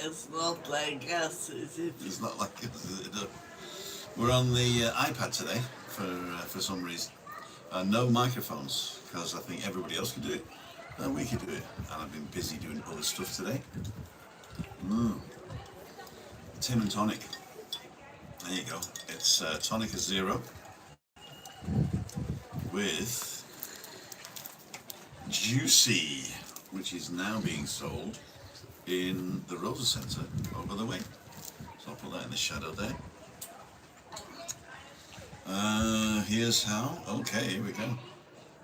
It's not like us, is it? It's not like us, is it? No. We're on the iPad today for some reason. No microphones, because I think everybody else could do it. And we could do it. And I've been busy doing other stuff today. Tim and tonic. There you go. It's tonic is 0 with Juicy, which is now being sold in the Rosa Centre over the way. So I'll put that in the shadow there. Here's how. Okay, here we go.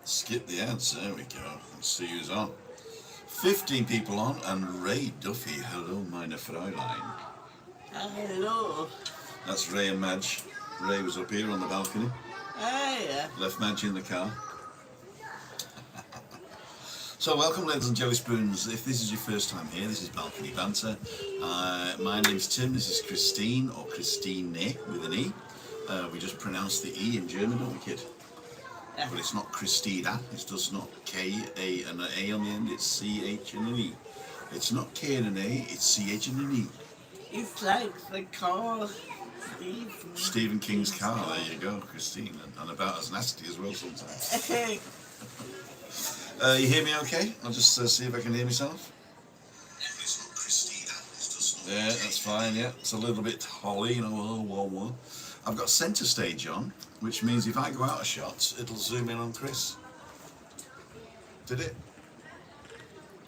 Skip the ads. There we go. Let's see who's on. 15 people on, and Ray Duffy. Hello, meine Fräulein. Hello. That's Ray and Madge. Ray was up here on the balcony. Ah, yeah. Left Madge in the car. So welcome, ladies and jelly spoons. If this is your first time here, this is Balcony Banter. My name's Tim. This is Christine, or Christine with an E. We just pronounce the E in German, don't we, kid? Yeah. But it's not Christina. It's just not K-A and an A on the end. It's C-H and an E. It's not K and an A. It's C-H and an E. It's like the car, Stephen King's car. There you go, Christine. And about as nasty as well sometimes. You hear me okay? I'll just see if I can hear myself. It's not Christina. It's just not. Yeah, that's fine. Yeah, it's a little bit holly, you know. I've got centre stage on, which means if I go out of shots, it'll zoom in on Chris. Did it?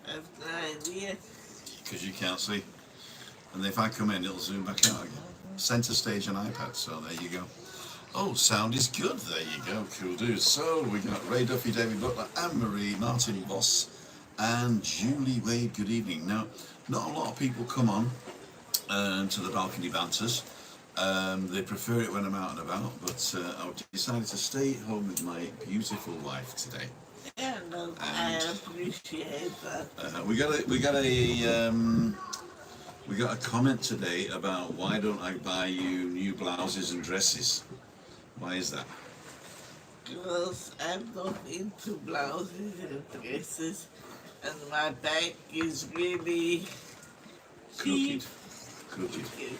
I've no idea. Because you can't see. And if I come in, it'll zoom back out again. Centre stage on iPad, so there you go. Oh, sound is good. There you go. Cool dudes. So we got Ray Duffy, David Butler, Anne-Marie, Martin Voss, and Julie Wade. Good evening. Now, not a lot of people come on to the balcony banters. They prefer it when I'm out and about, but I decided to stay at home with my beautiful wife today. Yeah, no, I appreciate that. We got a comment today about why don't I buy you new blouses and dresses? Why is that? Because I'm not into blouses and dresses, and my back is really Crooked. crooked.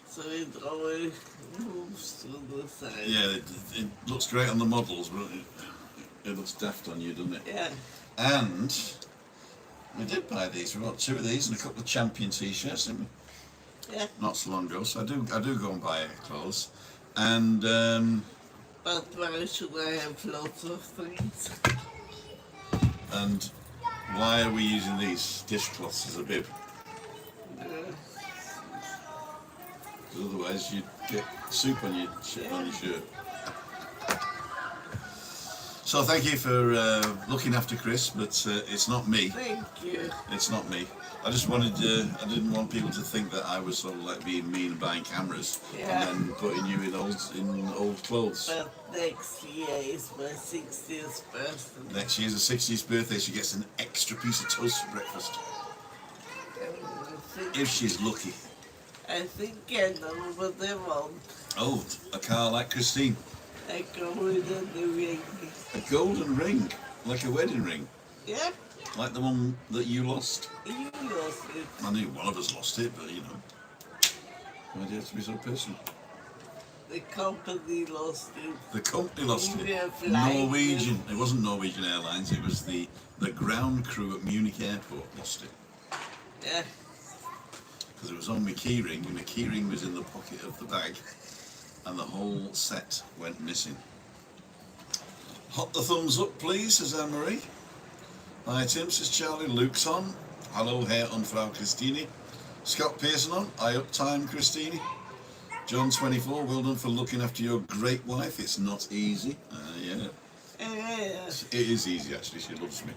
So it always moves to the side. Yeah, it looks great on the models, but it looks daft on you, doesn't it? Yeah. And we did buy these. We bought 2 of these and a couple of Champion t-shirts, didn't we? Yeah. Not so long ago, so I do go and buy clothes. And But why should I have lots of things? and why are we using these dishcloths as a bib? Because otherwise you'd get soup on your shirt. So thank you for looking after Chris, but it's not me. Thank you. It's not me. I just wanted I didn't want people to think that I was sort of like being mean and buying cameras and then putting you in old clothes. But next year is my 60th birthday. Next year's a 60th birthday, she gets an extra piece of toast for breakfast. If she's lucky. I think I know what they want. Oh, a car like Christine. A golden ring. A golden ring, like a wedding ring. Yeah, Like the one that you lost. you lost it. I knew one of us lost it, but you know. Why do you have to be so personal? The company lost it. The company lost We it. were flying Norwegian. It wasn't Norwegian Airlines, it was the ground crew at Munich Airport lost it. Yeah, Because it was on my keyring, and the keyring was in the pocket of the bag, and the whole set went missing. Hot the thumbs up, please, says Anne-Marie. Hi, Tim, says Charlie. Luke's on. Hello, Herr und Frau Christine. Scott Pearson on. I up time, Christine. John 24, well done for looking after your great wife. It's not easy. Yeah. yeah. It is easy, actually. She loves me.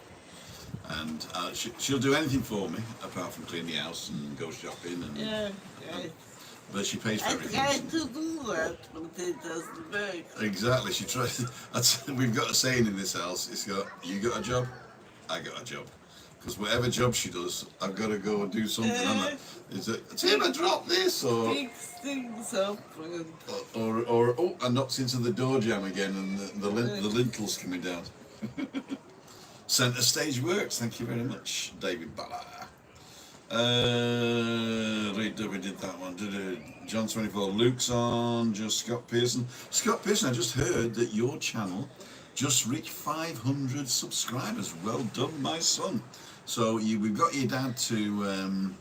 And she'll do anything for me, apart from clean the house and go shopping. And, Yeah. but she pays for I everything. tried to do that, but it doesn't work. Exactly, she tries. We've got a saying in this house. It's got, you got a job, I got a job. Because whatever job she does, I've got to go and do something. Is it, Tim, I dropped this, or Fix things up and or I knocked into the door jamb again, and the lintels coming down. Centre stage works. Thank you very much, David Butler. We did that one. John 24. Luke's on. Just Scott Pearson. Scott Pearson, I just heard that your channel just reached 500 subscribers. Well done, my son. So we've got your dad to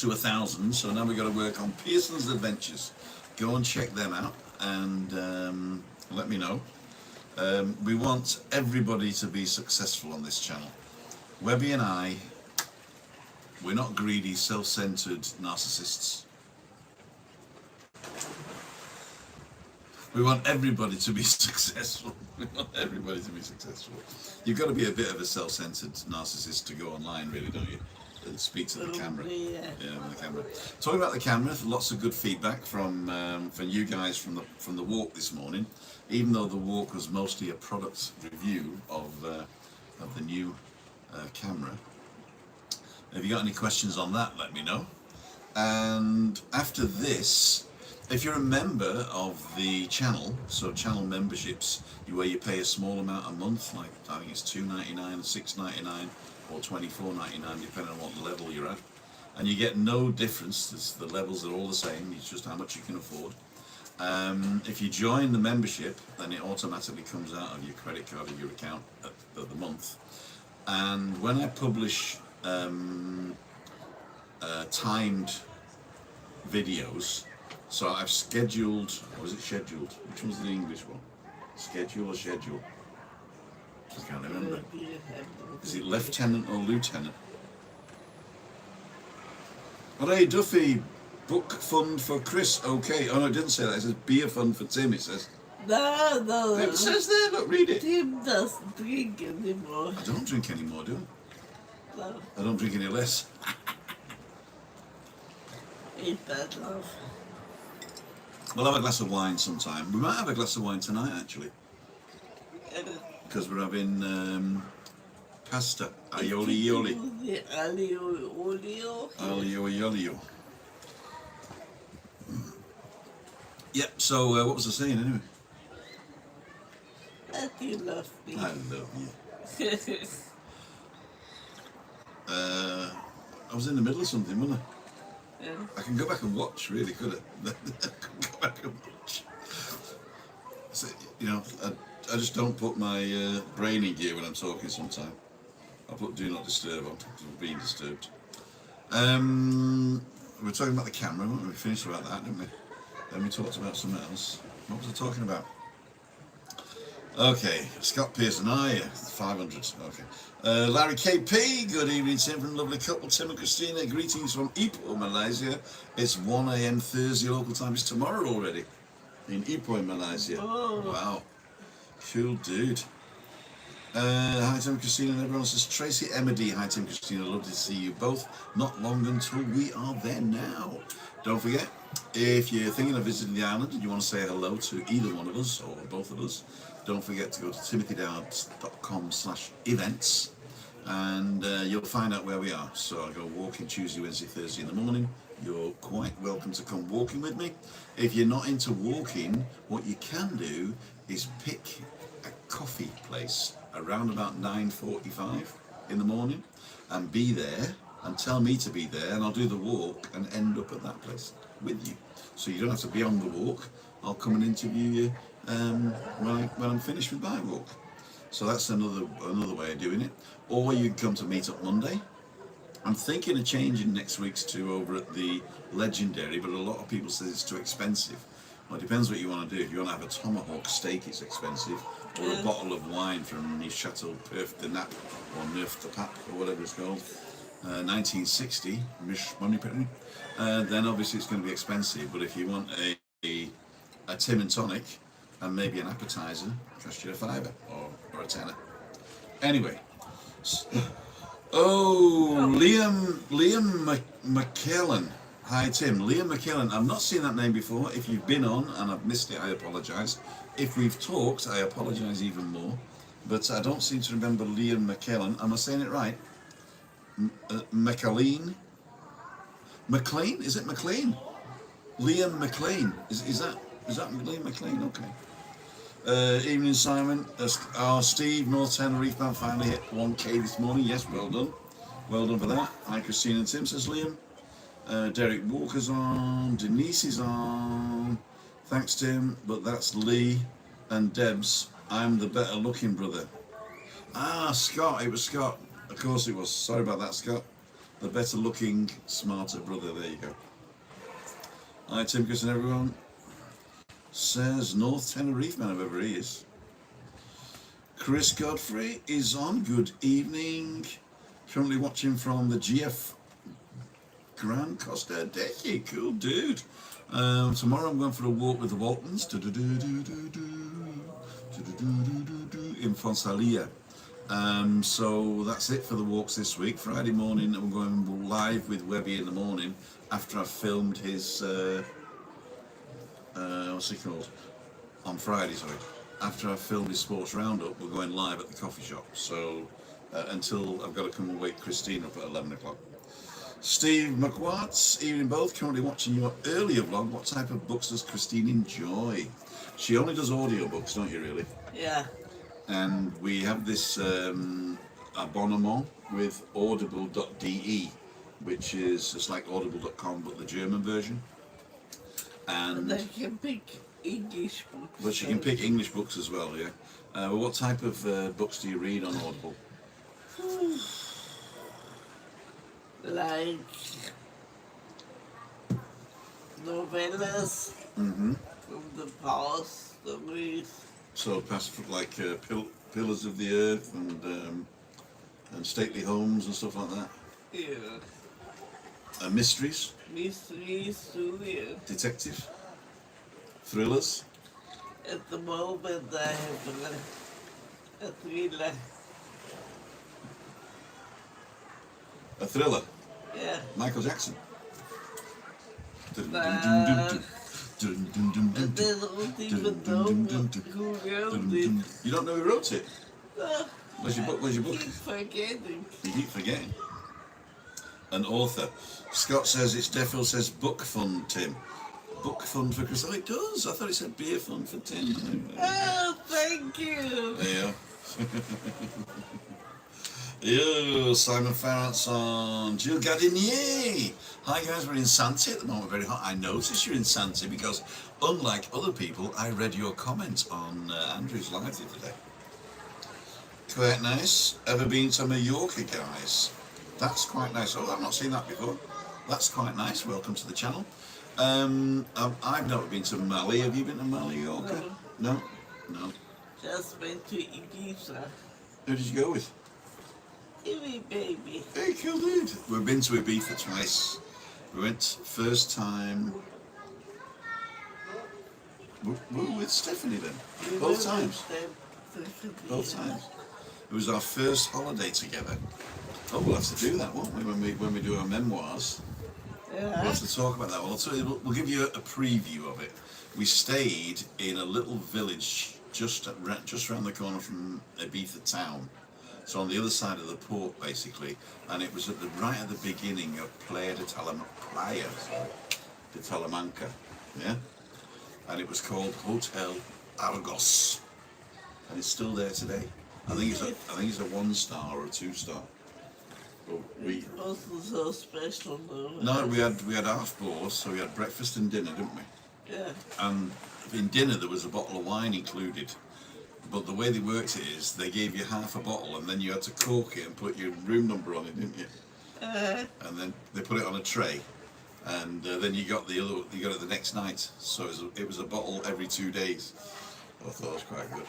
1,000. So now we've got to work on Pearson's Adventures. Go and check them out and let me know. We want everybody to be successful on this channel. Webby and I, we're not greedy, self-centered narcissists. We want everybody to be successful. We want everybody to be successful. You've got to be a bit of a self-centered narcissist to go online, really, don't you? And speak to the camera. Yeah, with the camera. Talking about the camera, lots of good feedback from you guys from the walk this morning. Even though the walk was mostly a product review of the new camera. If you got any questions on that, let me know. And after this, if you're a member of the channel, so channel memberships, where you pay a small amount a month, like I think it's $2.99, $6.99, or $24.99, depending on what level you're at, and you get no difference. The levels are all the same. It's just how much you can afford. If you join the membership, then it automatically comes out of your credit card of your account at the month. And when I publish timed videos, so I've scheduled, or is it scheduled? Which one's the English one? Schedule or schedule? I can't remember. Is it lieutenant or lieutenant? Alright, Duffy, book fund for Chris, okay. Oh no, it didn't say that, it says beer fund for Tim, it says. No. It says there, look, read it. Tim doesn't drink anymore. I don't drink anymore, do I? No. I don't drink any less. Ain't that love? We'll have a glass of wine sometime. We might have a glass of wine tonight, actually. Because we're having pasta, aioli aioli. Aioli aioli. Yep, so what was I saying anyway? That you love me. I love you. I was in the middle of something, wasn't I? Yeah. I can go back and watch, really, could I? I can go back and watch. So, you know, I just don't put my brain in gear when I'm talking sometimes. I put do not disturb on, because I'm being disturbed. We were talking about the camera, weren't we? We finished about that, didn't we? Then we talked about something else. What was I talking about? Okay, Scott Pearson, 500, okay. Larry KP, good evening Tim from lovely couple, Tim and Christina, greetings from Ipoh, Malaysia. It's 1 AM Thursday local time, it's tomorrow already, in Ipoh, Malaysia. Oh. Wow, cool dude. Hi Tim and Christina, and everyone says, Tracy Emedy, hi Tim and Christina, lovely to see you both, not long until we are there now. Don't forget, if you're thinking of visiting the island and you want to say hello to either one of us, or both of us, don't forget to go to timothydowds.com/events and you'll find out where we are. So I go walking Tuesday, Wednesday, Thursday in the morning. You're quite welcome to come walking with me. If you're not into walking, what you can do is pick a coffee place around about 9:45 in the morning and be there and tell me to be there, and I'll do the walk and end up at that place with you. So you don't have to be on the walk. I'll come and interview you when I'm finished with my walk. So that's another way of doing it. Or you can come to Meet Up Monday. I'm thinking of changing next week's to over at the Legendary, but a lot of people say it's too expensive. Well, it depends what you want to do. If you want to have a tomahawk steak, it's expensive, or a bottle of wine from the Chateau Perf de Nap or Neuf de Pape or whatever it's called, 1960, money penny. Then obviously it's going to be expensive. But if you want a Tim and tonic and maybe an appetizer, cost you a £5 or a tenner. Anyway, Liam McKellen. Hi Tim, Liam McKellen. I've not seen that name before. If you've been on and I've missed it, I apologise. If we've talked, I apologise even more. But I don't seem to remember Liam McKellen. Am I saying it right? McLean? McLean? Is it McLean? Liam McLean. Is that Liam McLean? Okay. Evening Simon. Steve, North Tenerife man finally hit 1K this morning. Yes, well done. Well done for that. Hi Christine and Tim, says Liam. Derek Walker's on. Denise is on. Thanks, Tim. But that's Lee and Debs. I'm the better looking brother. Ah, Scott. It was Scott. Of course it was. Sorry about that, Scott. The better looking, smarter brother. There you go. Hi, Tim, Chris, and everyone. Says North Tenerife man, whoever he is. Chris Godfrey is on. Good evening. Currently watching from the GF Gran Costa Decky. Cool dude. Tomorrow I'm going for a walk with the Waltons in Fonsalia. So that's it for the walks this week. Friday morning I'm going live with Webby in the morning after I've filmed his what's he called? On Friday, sorry. After I've filmed his sports roundup, we're going live at the coffee shop. So until I've got to come and wake Christine up at 11 o'clock. Steve McWatts, evening both, currently watching your earlier vlog. What type of books does Christine enjoy? She only does audiobooks, don't you really? Yeah. And we have this abonnement with audible.de, which is just like audible.com but the German version. And they can pick English books. But she can pick English books as well, yeah. Well, what type of books do you read on Audible? Like novellas from the past, stories. So past like Pillars of the Earth and Stately Homes and stuff like that. Yeah. Mysteries, Mysteries too, yeah. detectives, thrillers. At the moment I have a thriller. A thriller. Yeah. Michael Jackson. They don't even know who wrote it. You don't know who wrote it? No, Where's your book? Where's your I book? keep forgetting. You keep forgetting. An author. Scott says it's Defo says book fund, Tim. Book fund for Chris. Oh, it does. I thought it said beer fund for Tim. Oh, thank you. There you are. Yo, Simon Farrant's on. Jill Gardinier. Hi guys, we're in Santi at the moment, very hot. I noticed you're in Santi because, unlike other people, I read your comment on Andrew's live the other day. Quite nice. Ever been to Mallorca, guys? That's quite nice. Oh, I've not seen that before. That's quite nice. Welcome to the channel. I've never been to Mali. Have you been to Mallorca? No? No. Just went to Ibiza. Who did you go with? Give baby. Hey, cool dude. We've been to Ibiza twice. We went first time. We were with Stephanie then. Both times. Both times. It was our first holiday together. Oh, we'll have to do that, won't we? When we do our memoirs. Yeah. We'll have to talk about that. We'll give you a preview of it. We stayed in a little village just around the corner from Ibiza town. So on the other side of the port, basically, and it was right at the beginning of Playa de Talamanca, yeah, and it was called Hotel Argos, and it's still there today. I think it's a 1-star or a 2-star. But It wasn't so special though. no, we had half board, so we had breakfast and dinner, didn't we? Yeah. And in dinner there was a bottle of wine included. But the way they worked it is they gave you half a bottle and then you had to cork it and put your room number on it, didn't you? And then they put it on a tray, and then you got it the next night. So it was a bottle every 2 days. I thought it was quite good.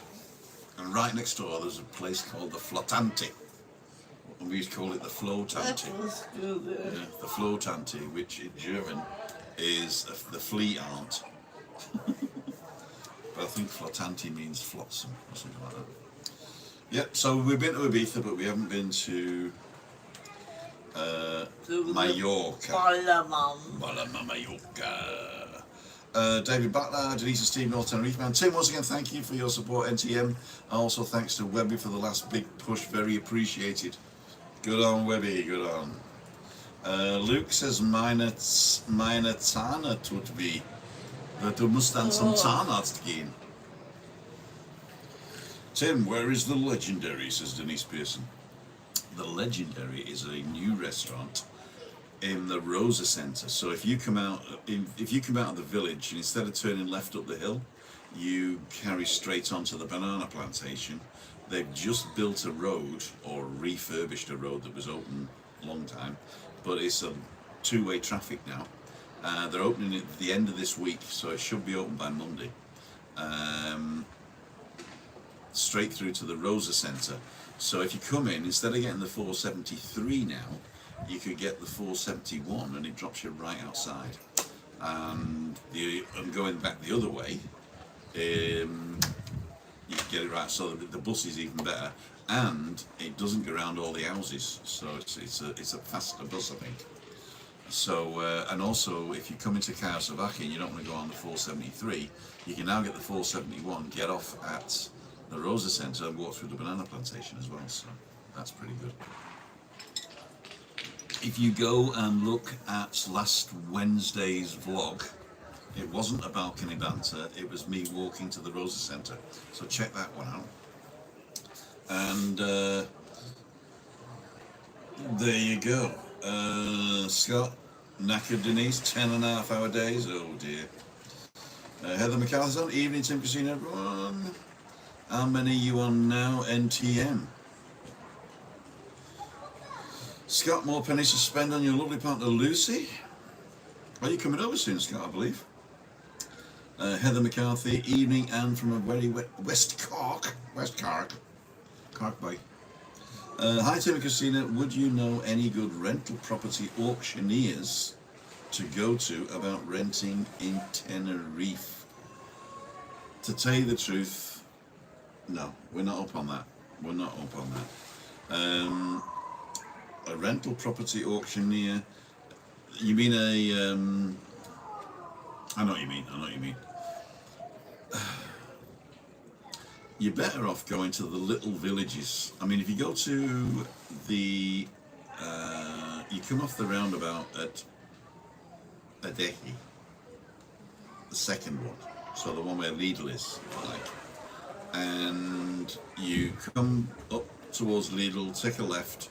And right next door there's a place called the Flottante, and we used to call it the Flottante. That was good. Yeah, the Flottante, which in German is the flea aunt. But I think Flottante means flotsam or something like that. Yep, so we've been to Ibiza, but we haven't been to Mallorca. Mallorca. David Butler, Denise and Steve, North Tenerife man. Tim, once again, thank you for your support, NTM. Also, thanks to Webby for the last big push, very appreciated. Good on, Webby, good on. Luke says, meine Zähne tut weh. Du musst dann zum Zahnarzt gehen. Tim, where is the Legendary, says Denise Pearson. The Legendary is a new restaurant in the Rosa Centre. So if you come out of the village and instead of turning left up the hill, you carry straight onto the banana plantation. They've just built a road, or refurbished a road that was open a long time, but it's a two-way traffic now. They're opening it at the end of this week, so it should be open by Monday. Straight through to the Rosa Centre. So if you come in, instead of getting the 473 now, you could get the 471 and it drops you right outside. And going back the other way, you can get it right, so the bus is even better, and it doesn't go around all the houses, so it's a faster bus, I think. So and also, if you come into Kawasaki and you don't want to go on the 473, you can now get the 471, get off at the Rosa Centre and walk through the banana plantation as well, so that's pretty good. If you go and look at last Wednesday's vlog, it wasn't a balcony banter, it was me walking to the Rosa Centre, so check that one out. And there you go. Scott, knackered Denise, 10.5-hour days, oh dear. Heather McAllister on, evening Tim Casino everyone. How many are you on now, NTM? Scott, more pennies to spend on your lovely partner Lucy. Are you coming over soon, Scott, I believe? Heather McCarthy, evening and from a very wet West Cork, Cork Bay. Hi Tim and Christina, would you know any good rental property auctioneers to go to about renting in Tenerife? To tell you the truth, no, we're not up on that. We're not up on that. A rental property auctioneer, you mean I know what you mean. You're better off going to the little villages. I mean, if you go to the, you come off the roundabout at Adehi, the second one, so the one where Lidl is, like, and you come up towards Lidl, take a left,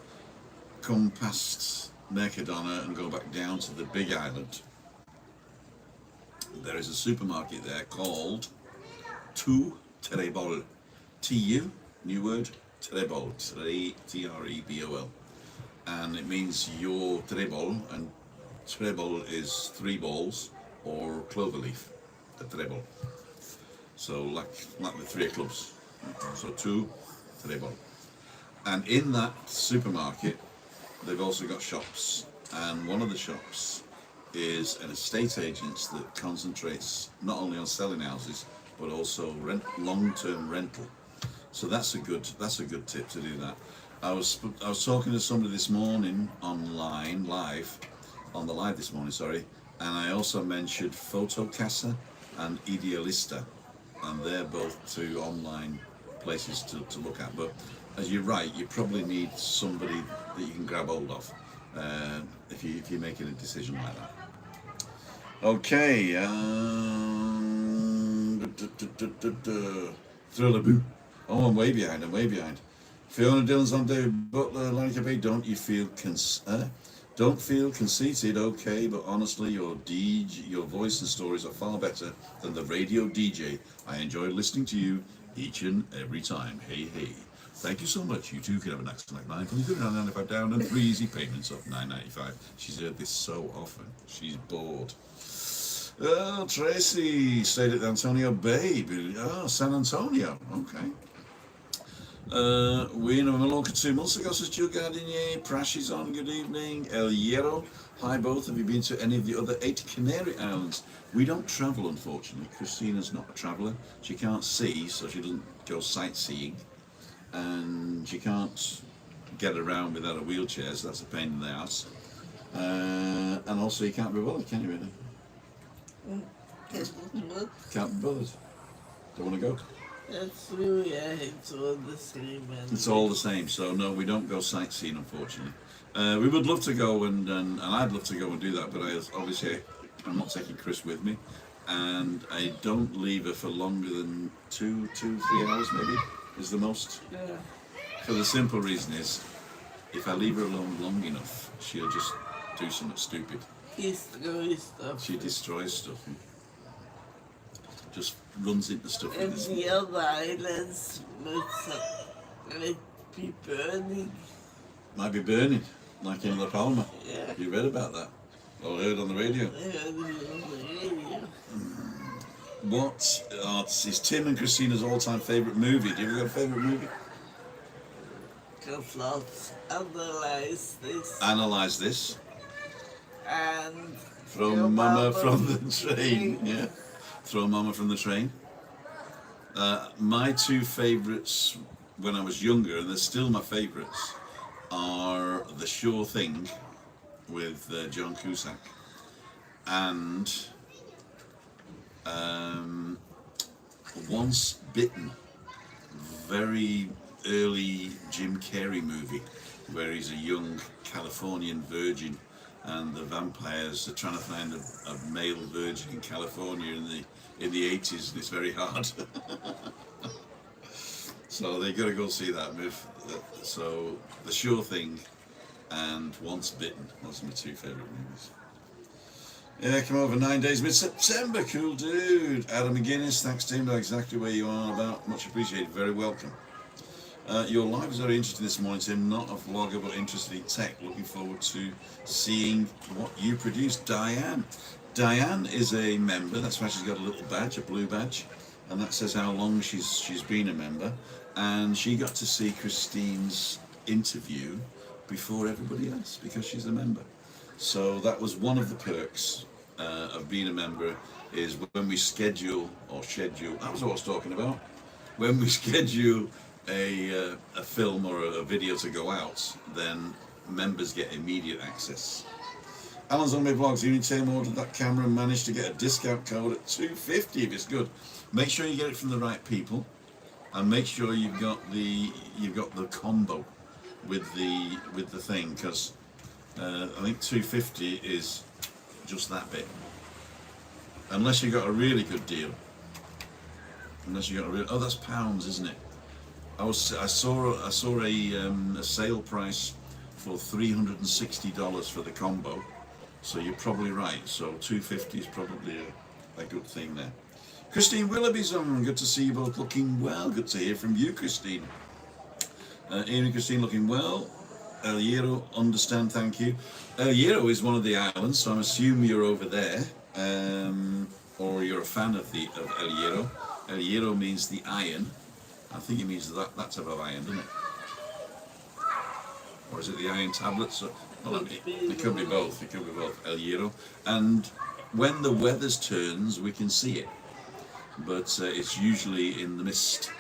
come past Mercadona and go back down to the big island. There is a supermarket there called Tu Trebol. T-U, new word, Trebol, T-R-E-B-O-L. And it means your Trebol, and Trebol is 3 balls or clover leaf, a Trebol. So like the 3 clubs. So Tu Trebol. And in that supermarket, they've also got shops, and one of the shops is an estate agent that concentrates not only on selling houses but also long-term rental. So that's a good tip to do that. I was talking to somebody this morning online, on the live this morning, sorry, and I also mentioned Fotocasa and Idealista, and they're both 2 online places to look at. But as you're right, you probably need somebody that you can grab hold of if you're making a decision like that. Okay, Thriller-boo. Oh, I'm way behind. Fiona Dillon's on David Butler, Lanny Bay, don't feel conceited, okay, but honestly, your voice and stories are far better than the radio DJ. I enjoy listening to you each and every time. Hey. Thank you so much. You too can have an excellent night. From £2.95 down and 3 easy payments of £9.95. She's heard this so often. She's bored. Oh, Tracy stayed at Antonio Bay. Oh, San Antonio. Okay. We in Mallorca 2 months ago, says Joe Gardinier. Prash is on. Good evening. El Hierro. Hi both. Have you been to any of the other 8 Canary Islands? We don't travel, unfortunately. Christina's not a traveller. She can't see, so she doesn't go sightseeing. And she can't get around without a wheelchair, so that's a pain in the ass. And also you can't be bothered, can you really? Can't be bothered. Don't want to go? That's true, yeah, it's all the same. It's all the same, so no, we don't go sightseeing, unfortunately. We would love to go, and I'd love to go and do that, but obviously I'm not taking Chris with me, and I don't leave her for longer than 2, 3 hours maybe, is the most. Yeah. For the simple reason is, if I leave her alone long enough, she'll just do something stupid. Destroy stuff. She destroys stuff. Yeah. Just runs into stuff. And With the other islands might be burning. Might be burning, like in La Palma. Yeah. You read about that? Or heard on the radio? What is Tim and Christina's all-time favourite movie? Do you ever got a favourite movie? Because let's analyze this. Analyse this. And From Mama from the Train. Yeah. Throw Mama from the Train. My two favourites when I was younger, and they're still my favourites, are The Sure Thing with John Cusack and Once Bitten, very early Jim Carrey movie where he's a young Californian virgin and the vampires are trying to find a male virgin in California in the 80s, and it's very hard. So they got to go see that movie. So The Sure Thing and Once Bitten, those are my two favourite movies. Yeah, come over 9 days mid-September, cool dude. Adam McGuinness, thanks Tim, know exactly where you are about, much appreciated, very welcome. Your live is very interesting this morning, Tim, not a vlogger but interested in tech, looking forward to seeing what you produce. Diane is a member, that's why she's got a little badge, a blue badge, and that says how long she's been a member, and she got to see Christine's interview before everybody else because she's a member. So that was one of the perks of being a member, is when we schedule, that was what I was talking about, when we schedule a film or a video to go out, then members get immediate access. Alan's on my vlogs. Unitame ordered that camera and managed to get a discount code at $250 if it's good. Make sure you get it from the right people, and make sure you've got the combo with the thing, because I think $250 is just that bit. Unless you got a really good deal. Oh, that's pounds, isn't it? I saw a sale price for $360 for the combo, so you're probably right. So $250 is probably a good thing there. Christine Willoughby's on. Good to see you both looking well. Good to hear from you, Christine. Ian and Christine looking well. El Hierro, understand, thank you. El Hierro is one of the islands, so I'm assuming you're over there, or you're a fan of El Hierro. El Hierro means the iron. I think it means that type of iron, doesn't it? Or is it the iron tablets? Well, it could be both. It could be both. El Hierro. And when the weather turns, we can see it, but it's usually in the mist.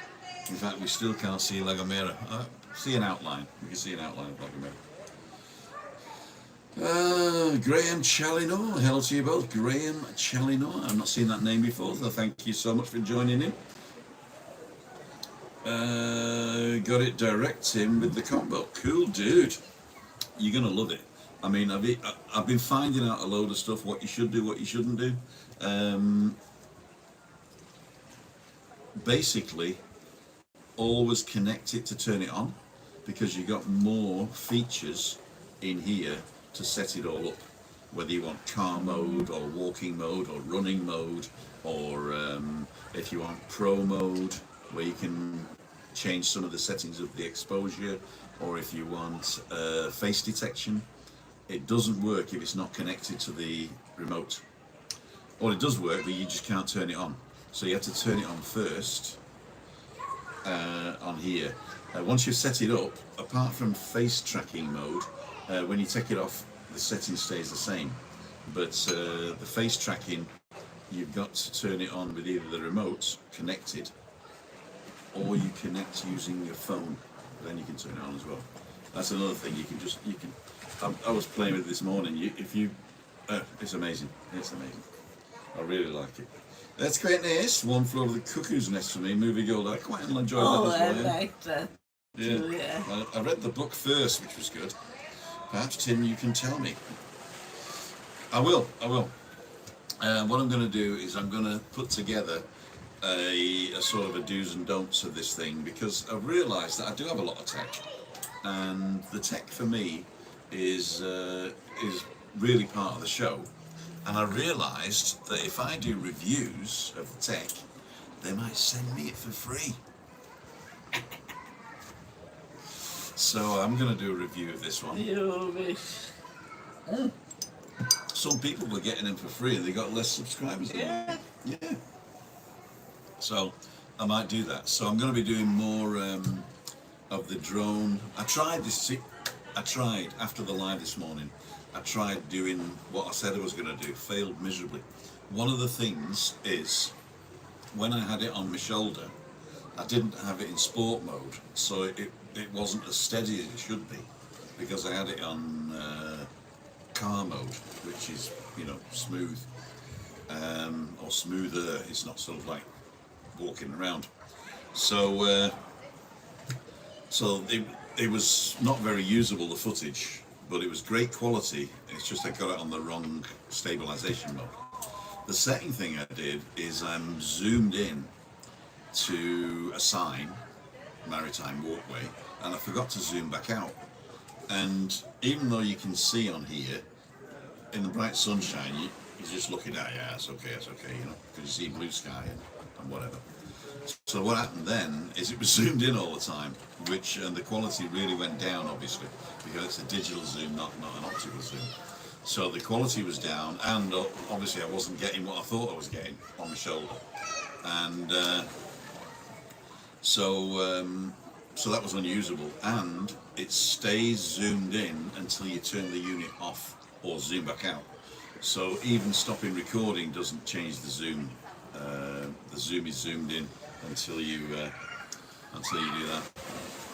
In fact, we still can't see La Gomera. See an outline. We can see an outline of La Gomera. Graham Challinor. Hello to you both. Graham Challinor. I've not seen that name before, so thank you so much for joining in. Got it direct, Tim, with the combo. Cool, dude. You're gonna love it. I mean, I've been finding out a load of stuff, what you should do, what you shouldn't do. Basically, always connect it to turn it on, because you got more features in here to set it all up. Whether you want car mode or walking mode or running mode, or if you want pro mode, where you can change some of the settings of the exposure, or if you want face detection. It doesn't work if it's not connected to the remote. Or it does work, but you just can't turn it on. So you have to turn it on first on here. Once you've set it up, apart from face tracking mode, when you take it off, the setting stays the same. But the face tracking, you've got to turn it on with either the remote connected, or you connect using your phone, then you can turn it on as well. That's another thing. I was playing with it this morning. It's amazing. It's amazing. I really like it. That's quite nice. One Flew Over the Cuckoo's Nest for me. Movie Gold. I quite enjoyed that as well. I like that. Yeah. I read the book first, which was good. Perhaps, Tim, you can tell me. I will. What I'm going to do is I'm going to put together a sort of a do's and don'ts of this thing, because I've realised that I do have a lot of tech, and the tech for me is really part of the show. And I realised that if I do reviews of the tech, they might send me it for free. So I'm going to do a review of this one. You wish. Some people were getting them for free and they got less subscribers than Yeah. me. Yeah. So I might do that. So I'm going to be doing more of the drone. I tried after the live this morning. I tried doing what I said I was going to do. Failed miserably. One of the things is when I had it on my shoulder, I didn't have it in sport mode, so it wasn't as steady as it should be, because I had it on car mode, which is, you know, smooth, or smoother. It's not sort of like walking around. So it was not very usable, the footage, but it was great quality. It's just I got it on the wrong stabilization mode. The second thing I did is I'm zoomed in to a sign, Maritime Walkway, and I forgot to zoom back out. And even though you can see on here, in the bright sunshine, you're just looking at, yeah, it's okay, you know, because you see blue sky and whatever. So what happened then is it was zoomed in all the time, and the quality really went down, obviously, because it's a digital zoom, not an optical zoom. So the quality was down, and obviously I wasn't getting what I thought I was getting on my shoulder. And so that was unusable, and it stays zoomed in until you turn the unit off or zoom back out. So even stopping recording doesn't change the zoom. The zoom is zoomed in until you do that.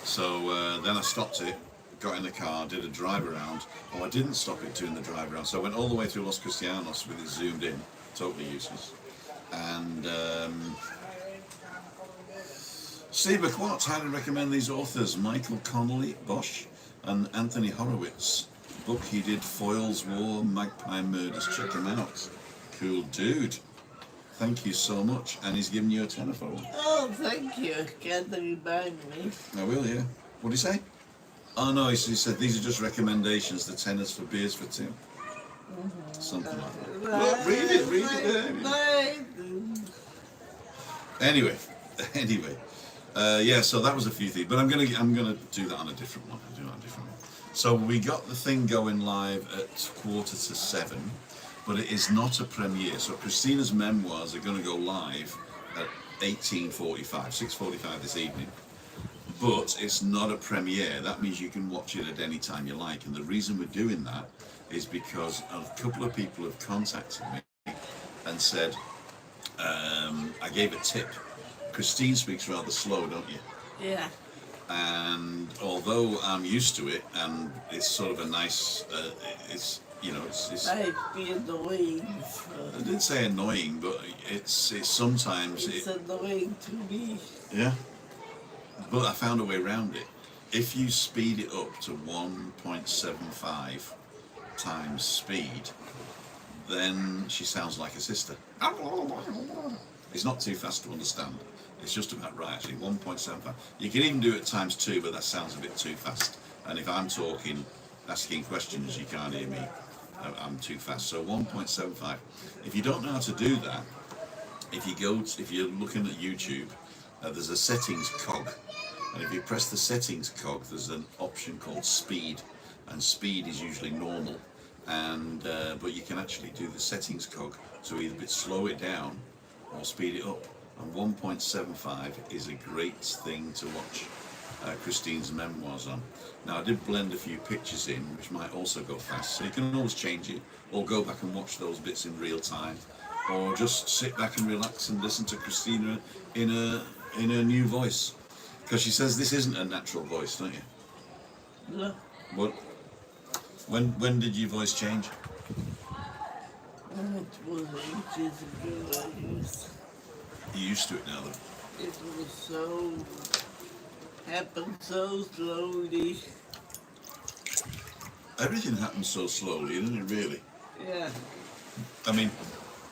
So then I stopped it, got in the car, did a drive around. Oh, I didn't stop it doing the drive around, so I went all the way through Los Cristianos with it zoomed in, totally useless. And Steve McQuartz highly recommend these authors, Michael Connolly, Bosch, and Anthony Horowitz. Book he did, Foyle's War, Magpie Murders. Check him out. Cool dude. Thank you so much. And he's giving you a tenner for one. Oh, thank you. Can't remind me. I will, yeah. What did he say? Oh no, he said these are just recommendations, the tenors for beers for Tim. Something like that. Well, read it there. Anyway. Yeah, so that was a few things, but I'm gonna do that on a different one. So we got the thing going live at 6:45, but it is not a premiere. So Christina's memoirs are going to go live at 18:45, 6:45 this evening. But it's not a premiere. That means you can watch it at any time you like. And the reason we're doing that is because a couple of people have contacted me and said, I gave a tip. Christine speaks rather slow, don't you? Yeah. And although I'm used to it, and it's sort of a nice, it's Might be annoying. I didn't say annoying, but it's sometimes It's annoying to me. Yeah. But I found a way around it. If you speed it up to 1.75 times speed, then she sounds like a sister. It's not too fast to understand. It's just about right, actually. 1.75. You can even do it times 2, but that sounds a bit too fast. And if I'm talking, asking questions, you can't hear me. I'm too fast. So 1.75. If you don't know how to do that, if you're looking at YouTube, there's a settings cog, and if you press the settings cog, there's an option called speed, and speed is usually normal, and but you can actually do the settings cog to either slow it down or speed it up. And 1.75 is a great thing to watch Christine's memoirs on. Now I did blend a few pictures in, which might also go fast, so you can always change it, or go back and watch those bits in real time, or just sit back and relax and listen to Christina in her new voice, because she says this isn't a natural voice, don't you? No. What? When did your voice change? It was ages ago. You're used to it now, though. It was happened so slowly. Everything happens so slowly, isn't it, really? Yeah. I mean,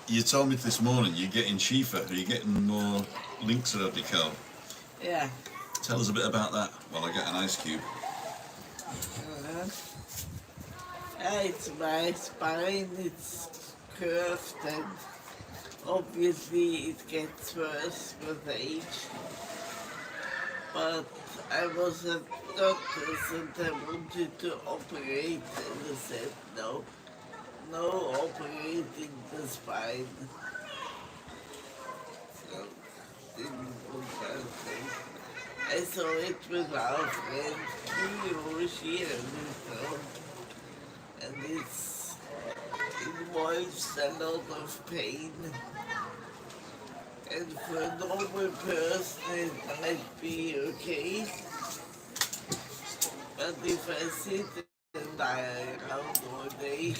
you told me this morning you're getting cheaper, you're getting more links radical. Yeah. Tell us a bit about that while I get an ice cube. It's my spine, it's curved, and obviously it gets worse with age. But I was at doctor's and I wanted to operate, and they said no, no operating the spine. So, didn't want that thing. I saw it with our friend Juliane, and it involves a lot of pain. And for a normal person it might be okay, but if I sit and lie around all day,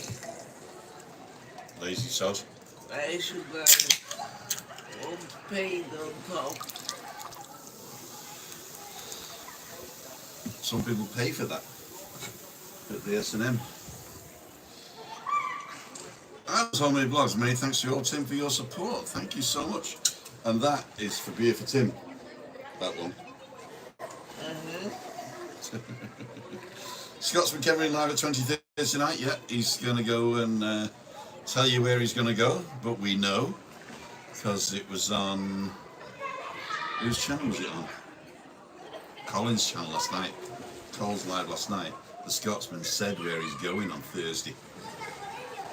Lazy sod. I should want pain on top. Some people pay for that at the S&M. That was Homemade Vlogs. Many thanks to you all, Tim, for your support. Thank you so much. And that is for Beer for Tim. That one. Scotsman Kevin live at 20:30 tonight. Yeah, he's going to go and tell you where he's going to go, but we know because it was on. Whose channel was it on? Colin's channel last night. Cole's live last night. The Scotsman said where he's going on Thursday.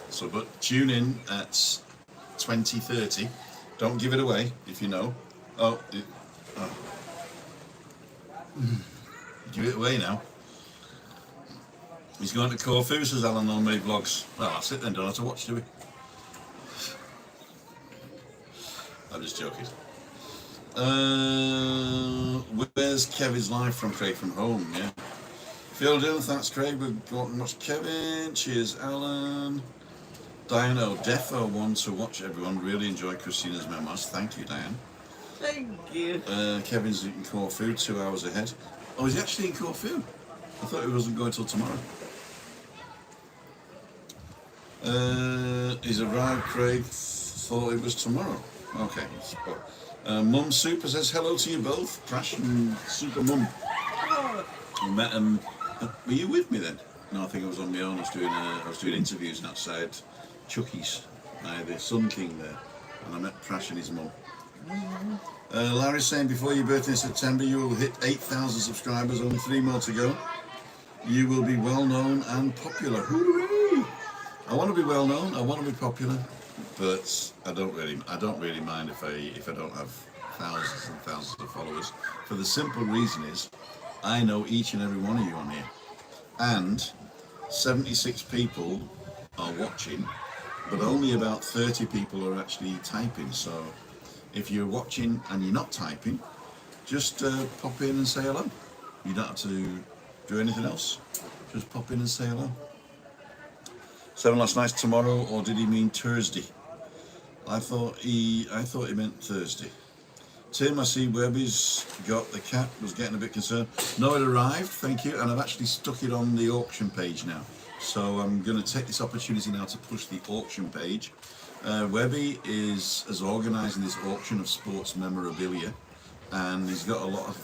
So, but tune in at 20:30. Don't give it away if you know. Oh. Give it away now. He's going to Corfu, says Alan on Homemade Vlogs. Well, that's it then, don't have to watch, do we? I'm just joking. Where's Kevin's live from? Craig from home, yeah. Phil Dillon, thanks Craig. We've got much Kevin. Cheers, Alan. Diane Defo wants to watch everyone. Really enjoy Christina's memoirs. Thank you, Diane. Thank you. Kevin's in Corfu, 2 hours ahead. Oh, is he actually in Corfu? I thought he wasn't going till tomorrow. He's arrived, Craig. Thought it was tomorrow. Okay. Mum Super says hello to you both. Crash and Super Mum. We met him. Were you with me then? No, I think I was on my own. I was doing interviews outside Chucky's by the Sun King there, and I met Crash and his mum. Larry's saying before your birthday in September you will hit 8,000 subscribers, only 3 more to go. You will be well known and popular. Hooray! I want to be well known, I want to be popular, but I don't really mind if I don't have thousands and thousands of followers. For the simple reason is I know each and every one of you on here, and 76 people are watching, but only about 30 people are actually typing. So if you're watching and you're not typing, just pop in and say hello. You don't have to do anything else. Just pop in and say hello. 7 last night's tomorrow, or did he mean Thursday? I thought he meant Thursday. Tim, I see Webby's got the cat, was getting a bit concerned. No, it arrived, thank you, and I've actually stuck it on the auction page now. So I'm going to take this opportunity now to push the auction page. Webby is organising this auction of sports memorabilia, and he's got a lot of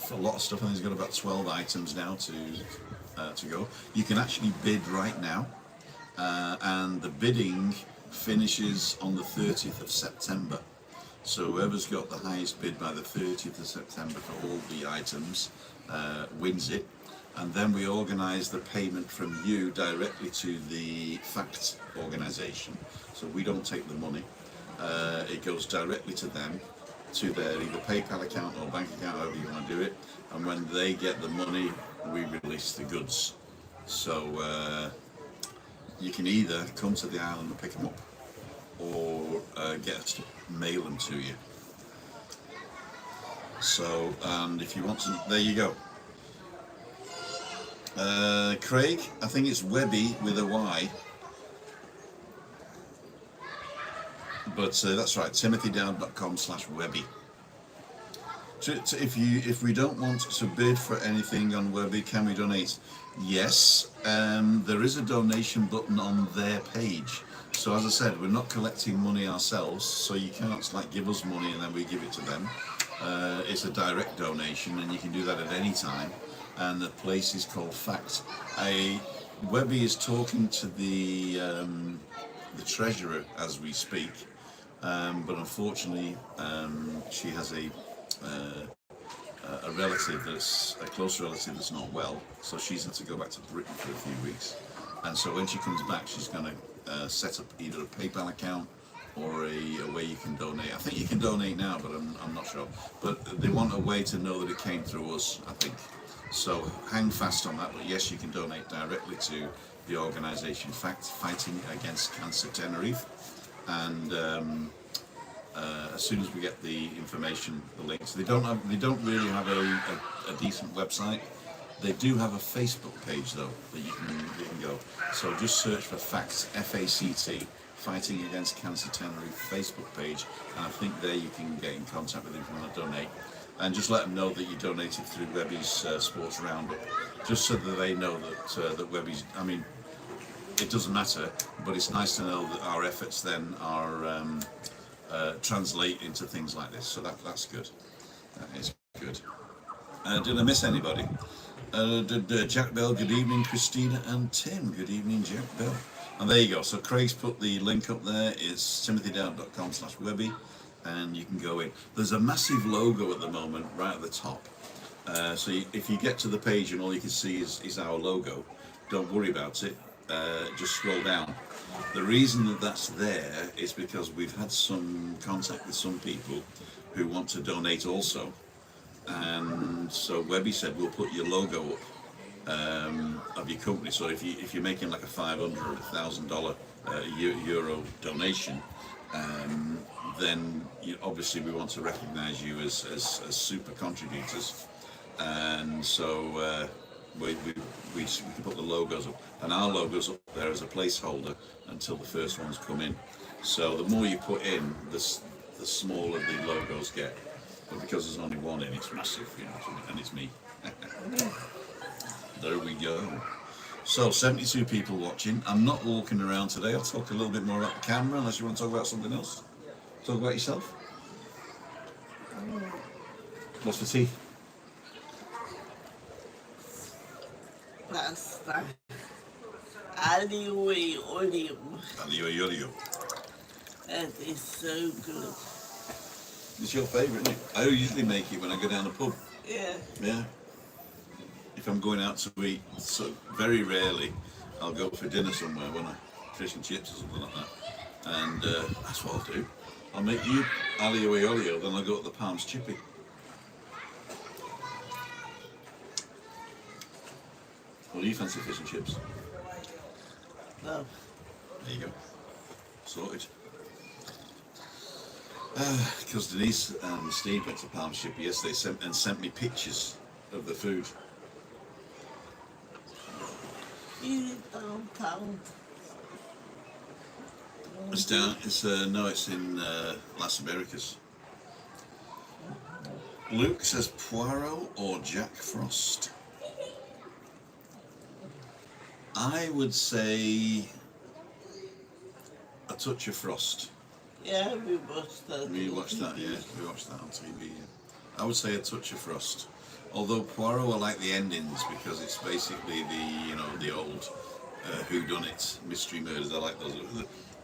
stuff, and he's got about 12 items now to go. You can actually bid right now, and the bidding finishes on the 30th of September. So whoever's got the highest bid by the 30th of September for all the items wins it. And then we organise the payment from you directly to the FACT organisation. So we don't take the money. It goes directly to them, to their either PayPal account or bank account, however you want to do it. And when they get the money, we release the goods. So you can either come to the island and pick them up, or get us to mail them to you. So, and if you want to, there you go. Craig, I think it's Webby with a Y, but that's right, timothydown.com/Webby. If we don't want to bid for anything on Webby, can we donate? Yes, there is a donation button on their page. So as I said, we're not collecting money ourselves, so you can't like give us money and then we give it to them. It's a direct donation, and you can do that at any time. And the place is called FACT. Webby is talking to the treasurer as we speak, but unfortunately she has a relative that's a close relative that's not well, so she's had to go back to Britain for a few weeks, and so when she comes back she's going to set up either a PayPal account or a way you can donate. I think you can donate now, but I'm not sure. But they want a way to know that it came through us, I think. So hang fast on that. But yes, you can donate directly to the organisation Fighting Against Cancer Tenerife. And as soon as we get the information, the links, they don't really have a decent website. They do have a Facebook page though that you can go. So just search for FACT, F-A-C-T. Fighting Against Cancer Tenerife Facebook page, and I think there you can get in contact with them if you want to donate, and just let them know that you donated through Webby's Sports Roundup, just so that they know that Webby's, I mean, it doesn't matter, but it's nice to know that our efforts then are translate into things like this, so that's good. That is good. Did I miss anybody? Did Jack Bell, good evening, Christina and Tim, good evening, Jack Bell. And there you go. So Craig's put the link up there. It's timothydown.com/webby, and you can go in. There's a massive logo at the moment right at the top. So if you get to the page and all you can see is our logo, don't worry about it. Just scroll down. The reason that that's there is because we've had some contact with some people who want to donate also, and so Webby said we'll put your logo up. Of your company, so if you're making like a $500 or $1,000 euro donation, then obviously we want to recognise you as super contributors, and so we can put the logos up, and our logos up there as a placeholder until the first ones come in. So the more you put in, the smaller the logos get, but because there's only one in, it's massive, and it's me. There we go. So 72 people watching. I'm not walking around today. I'll talk a little bit more about the camera, unless you want to talk about something else. Talk about yourself. What's for tea? Pasta. Aglio e olio. Aglio e olio. That is so good. It's your favourite, isn't it? I usually make it when I go down the pub. Yeah. Yeah. If I'm going out to eat, so very rarely I'll go for dinner somewhere, when I fish and chips or something like that, and that's what I'll do. I'll make you aglio e olio, then I'll go to the Palms Chippy. Well, do you fancy fish and chips? No. There you go. Sorted. Because Denise and Steve went to Palms Chippy yesterday sent me pictures of the food. Is it downtown? It's down. It's no. It's in Las Americas. Luke says Poirot or Jack Frost. I would say a touch of Frost. Yeah, we watched that. We watched that. Yeah, we watched that on TV. Yeah. I would say a touch of Frost. Although Poirot, I like the endings because it's basically the old whodunit mystery murders. I like those.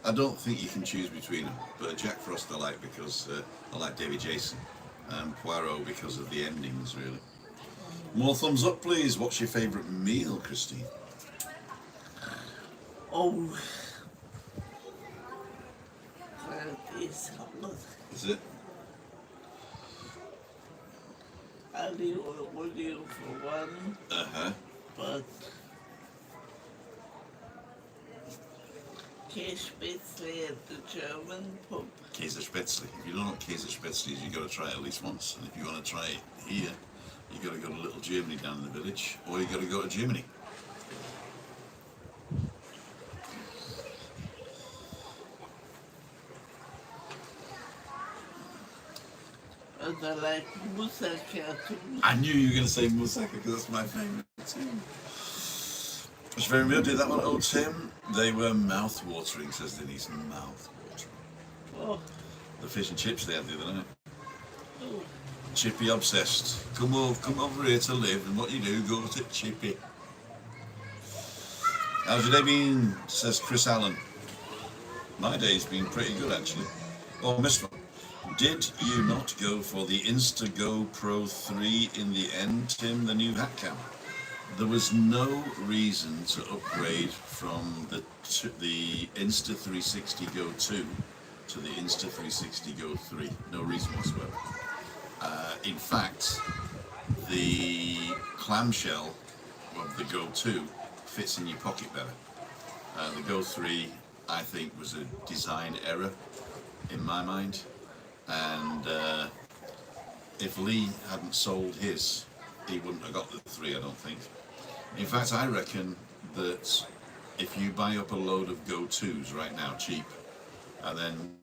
I don't think you can choose between them, but Jack Frost I like because I like David Jason, and Poirot because of the endings, really. More thumbs up, please. What's your favourite meal, Christine? Oh, that is hot. Is it? Aglio e olio for one, but Käsespätzle at the German pub. Käsespätzle. If you don't know what Käsespätzle is, you've got to try it at least once. And if you want to try it here, you've got to go to Little Germany down in the village, or you've got to go to Germany. And I like moussaka too. I knew you were going to say moussaka because that's my favourite too. Which very good. Did that one, old Tim? They were mouth-watering, says Denise. Mouth-watering. Oh. The fish and chips they had the other night. Oh. Chippy obsessed. Come over here to live, and what you do, go to Chippy. How's your day been? Says Chris Allen. My day's been pretty good actually. Oh, missed one. Did you not go for the Instago Pro 3 in the end, Tim, the new hat cam? There was no reason to upgrade from the Insta360 Go 2 to the Insta360 Go 3. No reason whatsoever. In fact, the clamshell of the Go 2 fits in your pocket better. The Go 3, I think, was a design error in my mind. And if Lee hadn't sold his, he wouldn't have got the 3, I don't think. In fact, I reckon that if you buy up a load of Go 2s right now, cheap, and then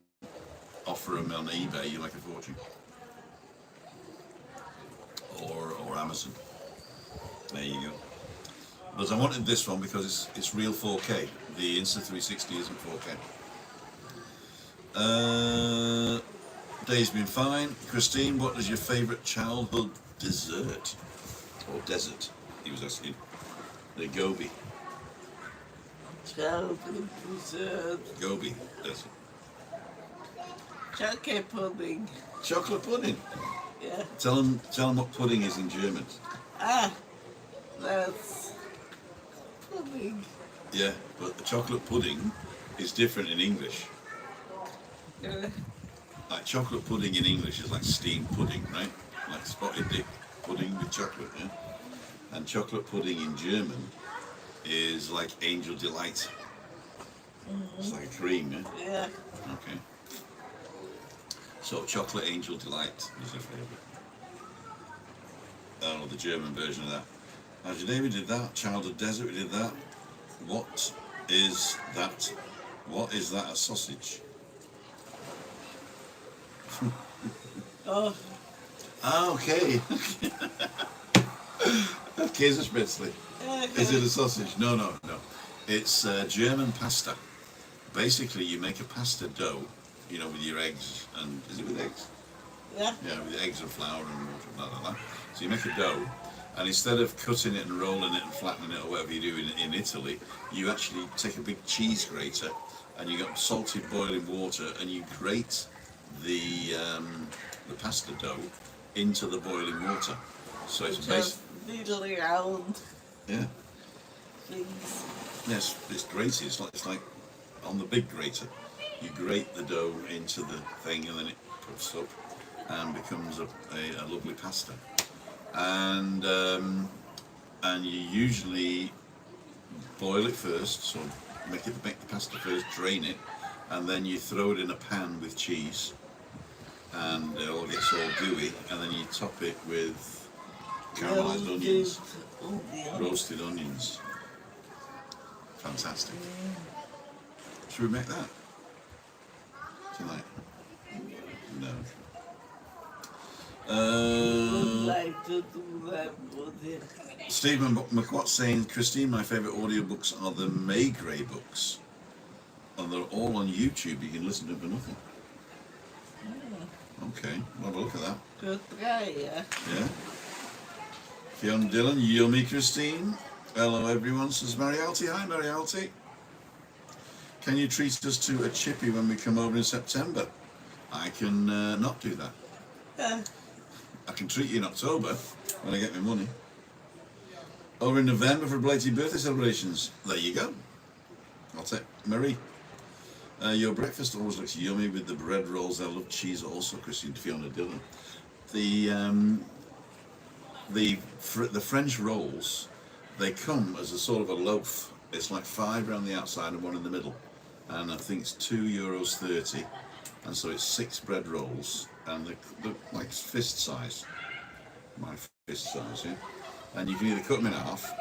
offer them on eBay, you make a fortune. Or Amazon. There you go. But I wanted this one because it's real 4K. The Insta360 isn't 4K. Day's been fine. Christine, what is your favourite childhood dessert? Or desert, he was asking. The Gobi. Childhood dessert. Gobi desert. Chocolate pudding. Chocolate pudding. Yeah. Tell them what pudding is in German. That's pudding. Yeah, but the chocolate pudding is different in English. Yeah. Like chocolate pudding in English is like steamed pudding, right? Like spotted dick pudding with chocolate, yeah? And chocolate pudding in German is like angel delight. It's like a cream, yeah? Yeah. Okay. So chocolate angel delight is your favourite. Oh, the German version of that. How's your day? We did that. Childhood desert, we did that. What is that? What is that, a sausage? Oh. Ah, okay. Käsespätzle. Is it a sausage? No, no, no. It's German pasta. Basically, you make a pasta dough, you know, with your eggs and... Is it with eggs? Yeah. Yeah, with eggs and flour and water, blah, blah, blah. So you make a dough, and instead of cutting it and rolling it and flattening it or whatever you do in Italy, you actually take a big cheese grater and you got salted boiling water and you grate the pasta dough into the boiling water. So it's just needling around. Yeah. Things. Yes, it's grated. It's like on the big grater. You grate the dough into the thing and then it puffs up and becomes a lovely pasta. And you usually boil it first, so make the pasta first, drain it, and then you throw it in a pan with cheese, and it all gets all gooey, and then you top it with caramelized onions, roasted onions. Fantastic. Should we make that tonight? No. Would like to do that with him. Stephen McWatt saying, Christine, my favourite audiobooks are the May Gray books. And they're all on YouTube. You can listen to them for nothing. Okay, we'll have a look at that. Good try, yeah. Yeah. Fiona Dillon, yummy Christine. Hello everyone, says Marialty. Hi Marialty. Can you treat us to a chippy when we come over in September? I can not do that. I can treat you in October when I get my money. Over in November for belated birthday celebrations. There you go. I'll take Marie. Your breakfast always looks yummy with the bread rolls. I love cheese also, Christine. Fiona Dillon. The French rolls, they come as a sort of a loaf. It's like 5 around the outside and 1 in the middle. And I think it's €2.30. And so it's 6 bread rolls. And they're like fist size. My fist size, yeah. And you can either cut them in half,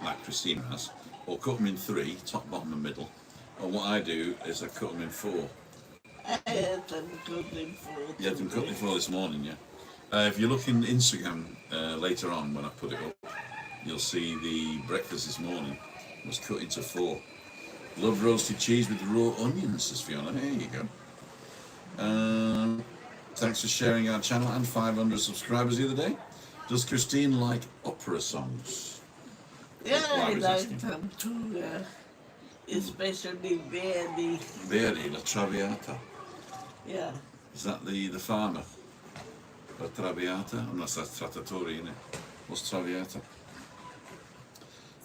like Christine has, or cut them in 3, top, bottom and middle. Or what I do is I cut them in 4. I had them cut in 4. You had them cut in 4 this morning, yeah? If you look in Instagram later on when I put it up, you'll see the breakfast this morning was cut into 4. Love roasted cheese with raw onions, says Fiona. There you go. Thanks for sharing our channel and 500 subscribers the other day. Does Christine like opera songs? Yeah, That's why I was like asking. them too, yeah. Especially Verdi. Veri, La Traviata. Yeah. Is that the farmer? La Traviata? Unless that's Trattori, isn't it? What's Traviata?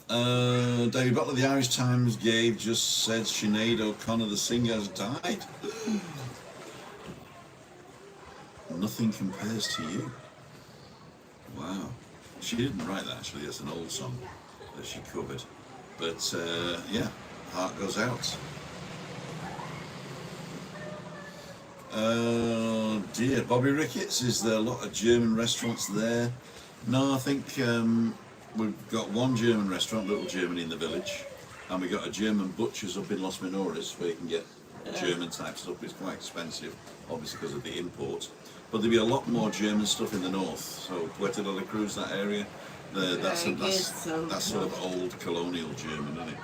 David Butler, the Irish Times gave just said Sinead O'Connor, the singer, has died. Nothing compares to you. Wow. She didn't write that actually, that's an old song that she covered. But yeah, heart goes out. Oh dear. Bobby Ricketts, is there a lot of German restaurants there? No, I think we've got one German restaurant, Little Germany in the village, and we got a German butcher's up in Los Menores where you can get German type stuff. It's quite expensive, obviously because of the import. But there'll be a lot more German stuff in the north. So Puerto de la Cruz, that area, that's sort of old colonial German, isn't it?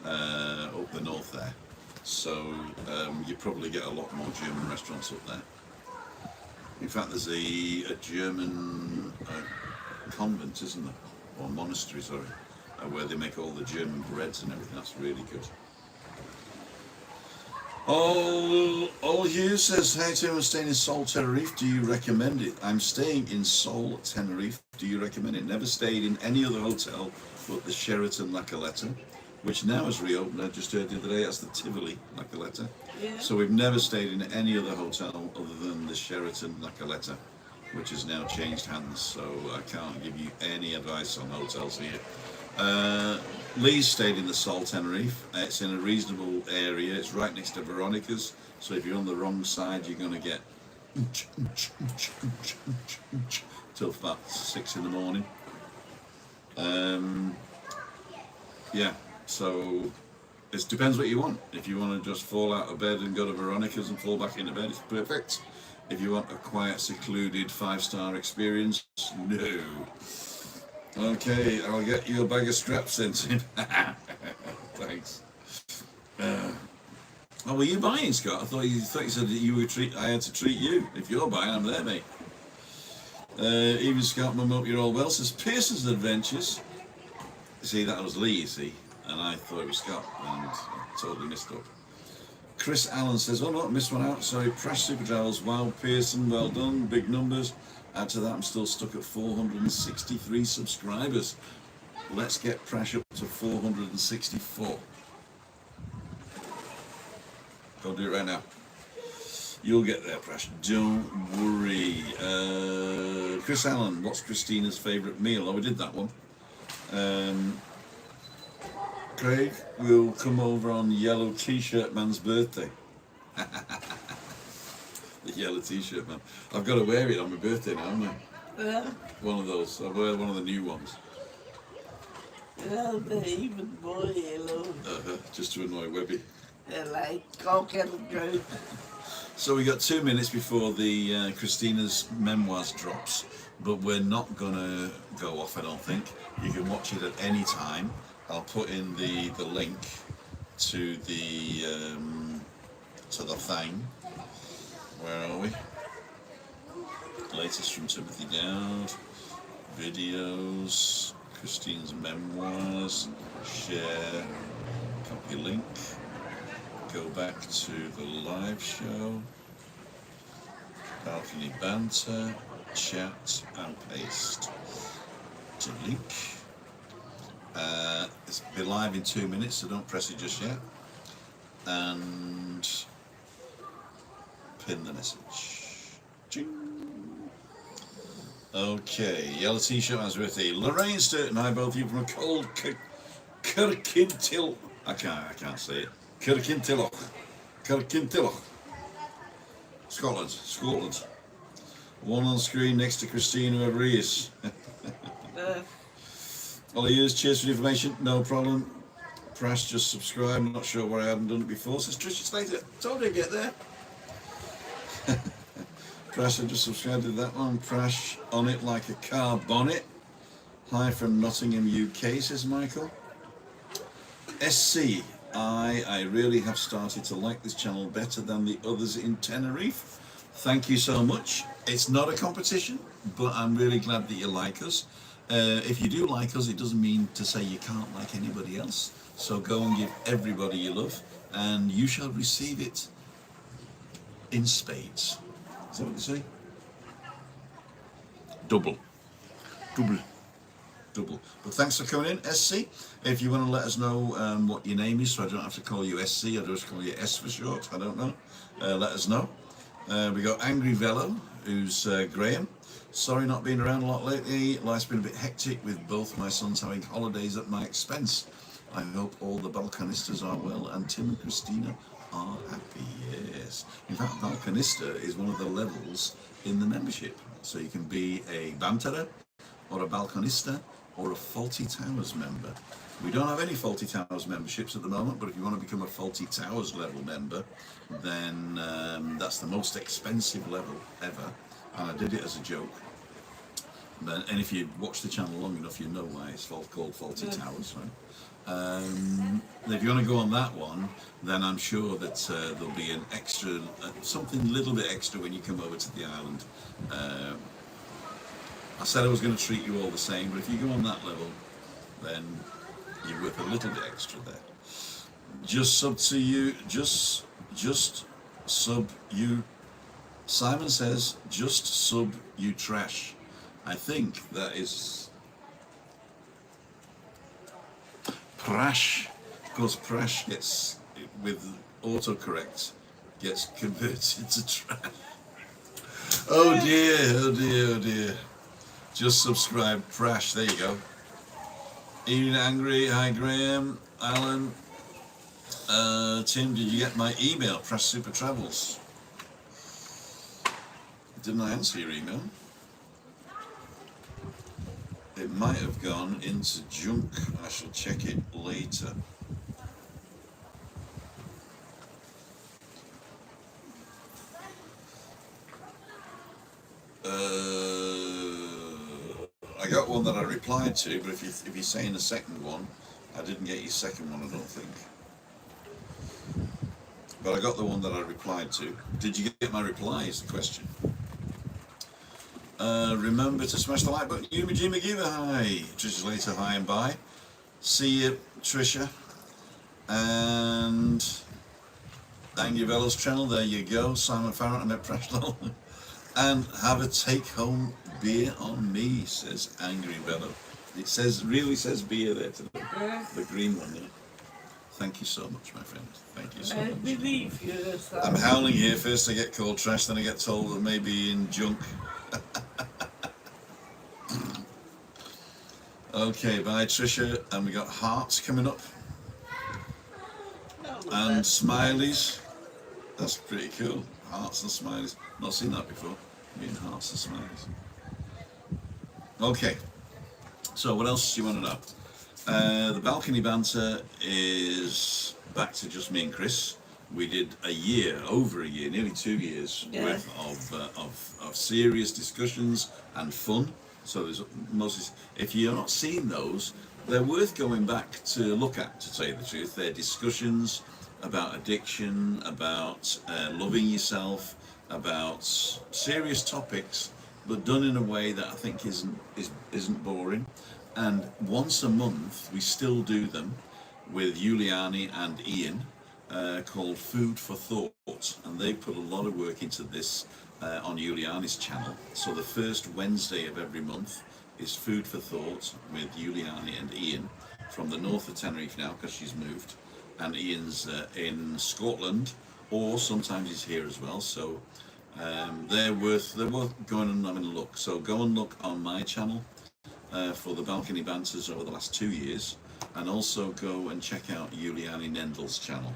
Up the north there. So you probably get a lot more German restaurants up there. In fact, there's a German convent, isn't there? Or monastery, sorry, where they make all the German breads and everything. That's really good. All Hughes says, "Hey Tim, I'm staying in Seoul, Tenerife. Do you recommend it?" I'm staying in Seoul, Tenerife. Do you recommend it? Never stayed in any other hotel but the Sheraton La Caleta, which now has reopened. I just heard the other day, that's the Tivoli La Caleta. Yeah. So we've never stayed in any other hotel other than the Sheraton La Caleta, which has now changed hands. So I can't give you any advice on hotels here. Lee stayed in the Sol Tenerife. It's in a reasonable area. It's right next to Veronica's. So if you're on the wrong side, you're going to get till about 6 in the morning. Yeah, so it depends what you want. If you want to just fall out of bed and go to Veronica's and fall back into bed, it's perfect. If you want a quiet, secluded, 5-star experience, no. Okay, I'll get you a bag of straps sent in. Thanks. Oh, were you buying, Scott? I thought you said that you were I had to treat you. If you're buying, I'm there, mate. Even Scott, mum, hope you're all well. Says Pearson's Adventures. See, that was Lee, you see, and I thought it was Scott, and I totally missed up. Chris Allen says, "Oh no, missed one out. Sorry, Prash Super Travels. Wow, Pearson, well done. Big numbers. Add to that, I'm still stuck at 463 subscribers. Let's get Prash up to 464. Go do it right now. You'll get there, Prash. Don't worry." Chris Allen, what's Christina's favourite meal? Oh, we did that one. Craig will come over on Yellow T-shirt man's birthday. The yellow T-shirt man. I've got to wear it on my birthday now, haven't I? Yeah. One of those. I'll wear one of the new ones. Yeah, they're even more yellow. Just to annoy Webby. They're like coconut green. So we got 2 minutes before the Christina's Memoirs drops, but we're not gonna go off, I don't think. You can watch it at any time. I'll put in the link to the thing. Where are we? Latest from Timothy Dowd. Videos. Christina's Memoirs. Share. Copy link. Go back to the live show. Balcony Banter. Chat and paste. To link. It's be live in 2 minutes, so don't press it just yet. And pin the message. Ching. Okay, yellow T-shirt has with a Lorraine Sturton. Hi, both of you from a cold Kirkintilloch. I can't say it. Kirkintilloch. Scotland. One on screen next to Christine, whoever he is. All years, cheers for the information, no problem. Prash just subscribed, I'm not sure why I hadn't done it before. Says Trisha Slater, told you to get there. Prash, I just subscribed to that one. Prash on it like a car bonnet. Hi from Nottingham, UK, says Michael. SC, I really have started to like this channel better than the others in Tenerife. Thank you so much. It's not a competition, but I'm really glad that you like us. If you do like us, it doesn't mean to say you can't like anybody else. So go and give everybody you love, and you shall receive it in spades. Is that what they say? Double. Double. Double. But thanks for coming in, SC. If you want to let us know what your name is, so I don't have to call you SC, I'll just call you S for short, I don't know. Let us know. We got Angry Velo, who's Graham. Sorry not being around a lot lately. Life's been a bit hectic with both my sons having holidays at my expense. I hope all the balconistas are well and Tim and Christina are happy. Yes. In fact, balconista is one of the levels in the membership. So you can be a Banterer or a balconista or a Faulty Towers member. We don't have any Faulty Towers memberships at the moment, but if you want to become a Faulty Towers level member, then that's the most expensive level ever. And I did it as a joke. And if you watch the channel long enough, you know why it's called Faulty Towers, right? If you want to go on that one, then I'm sure that there'll be an extra, something a little bit extra when you come over to the island. I said I was going to treat you all the same, but if you go on that level, then you're worth a little bit extra there. Just sub to you, just sub you. Simon says, just sub you trash. I think that is prash, because prash gets, with autocorrect, gets converted to trash. Oh dear, oh dear, oh dear. Just subscribe, prash, there you go. Ian Angry, hi Graham, Alan, Tim, did you get my email, Prash Super Travels? Didn't I answer your email? It might have gone into junk. I shall check it later. I got one that I replied to, but if you're saying the second one, I didn't get your second one, I don't think. But I got the one that I replied to. Did you get my reply is the question. Remember to smash the like button. Yumi G McGeever, hi. Trisha's later, hi and bye. See you, Trisha. And Angry Velo's channel, there you go. Simon Farrant, I met Prashlo. And have a take-home beer on me, says Angry Velo. It says, really says beer there today. The green one there. Thank you so much, my friend. Thank you so much. I believe you. I'm howling here. First I get called trash, then I get told that maybe in junk. Okay, bye Trisha. And we got hearts coming up. And smileys. That's pretty cool. Hearts and smileys. Not seen that before. Being hearts and smileys. Okay. So what else do you want to know? The balcony banter is back to just me and Chris. We did a year, over a year, nearly 2 years worth of serious discussions and fun. So there's mostly, if you're not seeing those, they're worth going back to look at, to tell you the truth. They're discussions about addiction, about loving yourself, about serious topics, but done in a way that I think isn't boring. And once a month we still do them with Juliane and Ian, called Food for Thought, and they put a lot of work into this on Juliane's channel. So the first Wednesday of every month is Food for Thought with Juliane and Ian from the north of Tenerife now, because she's moved, and Ian's in Scotland, or sometimes he's here as well. So they're worth going and having a look. So go and look on my channel for the balcony banters over the last 2 years, and also go and check out Juliane Nendel's channel,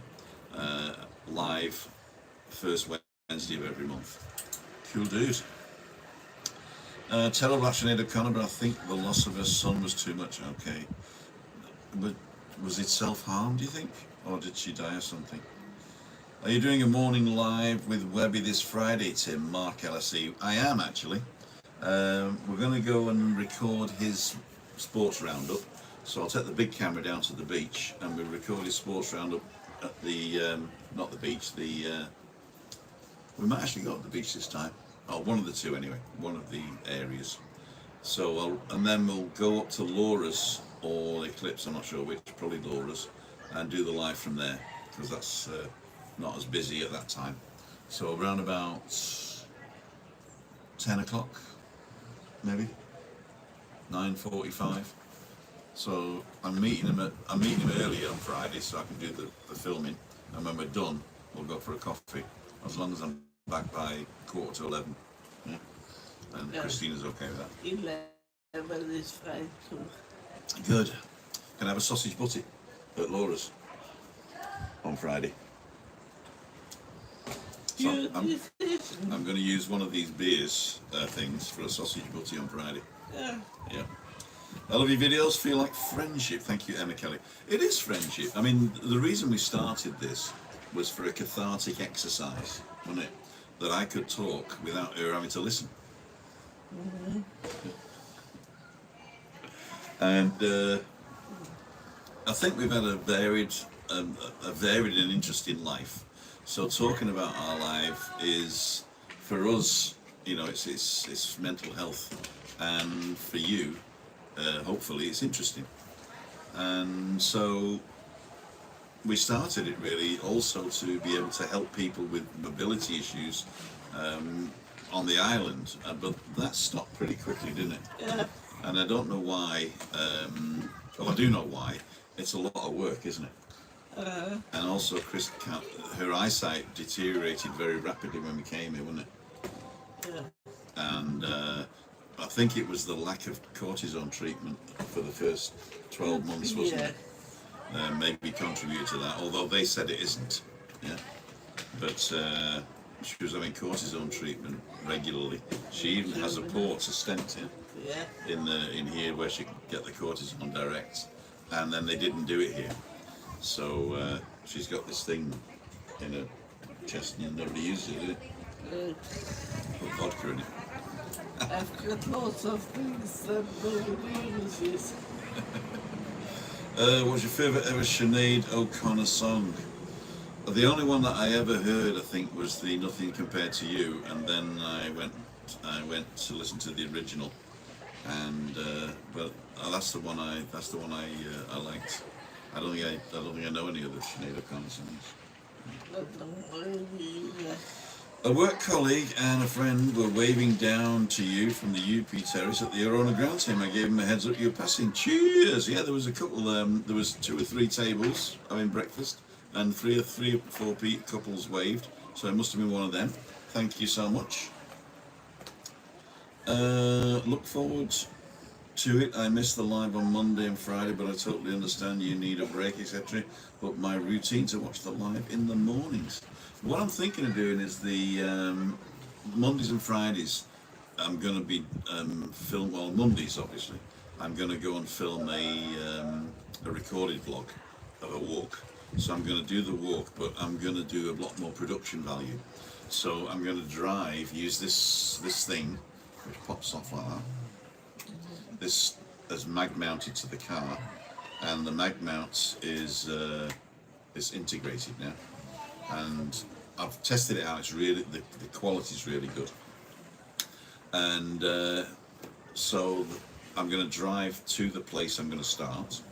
live first Wednesday of every month. Cool dude. Terrible Sinead O'Connor, but I think the loss of her son was too much. Okay, but was it self-harm, do you think, or did she die of something? Are you doing a morning live with Webby this Friday, Tim? Mark LSE. I am, actually. We're going to go and record his sports roundup. So I'll take the big camera down to the beach and we'll record his sports roundup at the, not the beach, we might actually go to the beach this time. Oh, one of the two anyway, one of the areas. So and then we'll go up to Laura's or Eclipse, I'm not sure which, probably Laura's, and do the live from there because that's not as busy at that time. So around about 10 o'clock, maybe 9:45. So I'm meeting him early on Friday so I can do the filming, and when we're done, we'll go for a coffee. As long as I'm back by 11:15. Yeah. And Yeah. Christina's okay with that. 11 is fine too. Good. Can I have a sausage butty at Laura's on Friday? So Your decision. I'm going to use one of these beers things for a sausage butty on Friday. Yeah. Yeah. I love your videos. Feel like friendship. Thank you, Emma Kelly. It is friendship. I mean, the reason we started this was for a cathartic exercise, wasn't it? That I could talk without her having to listen. Mm-hmm. And I think we've had a varied and interesting life. So talking about our life is, for us, you know, it's mental health, and for you, hopefully, it's interesting. And so we started it really also to be able to help people with mobility issues on the island, but that stopped pretty quickly, didn't it? Yeah. And I don't know why. Well, I do know why. It's a lot of work, isn't it? And also, her eyesight deteriorated very rapidly when we came here, wasn't it? Yeah. And I think it was the lack of cortisone treatment for the first 12 months, wasn't it? Maybe contributed to that, although they said it isn't. Yeah. But she was having cortisone treatment regularly. She even has a port, a stent in here where she could get the cortisone direct, and then they didn't do it here. So she's got this thing in her chest and nobody uses it, do they? Put vodka in it. I've got lots of things that nobody uses. What's your favourite ever Sinead O'Connor song? The only one that I ever heard, I think, was the Nothing Compared to You, and then I went to listen to the original, and but that's the one I liked. I don't think I know any other Sinead O'Connor songs. A work colleague and a friend were waving down to you from the UP terrace at the Arona ground team. I gave them a heads up you were passing. Cheers! Yeah, there was a couple. There was 2 or 3 tables having breakfast, and 3 or 4 couples waved. So it must have been one of them. Thank you so much. Look forward to it. I missed the live on Monday and Friday, but I totally understand you need a break, etc. But my routine to watch the live in the mornings. What I'm thinking of doing is the Mondays and Fridays. I'm going to be Mondays obviously. I'm going to go and film a recorded vlog of a walk. So I'm going to do the walk, but I'm going to do a lot more production value. So I'm going to drive, use this thing, which pops off like that. This is mag mounted to the car, and the mag mount is integrated now. And I've tested it out. It's really the quality is really good. And so I'm going to drive to the place I'm going to start.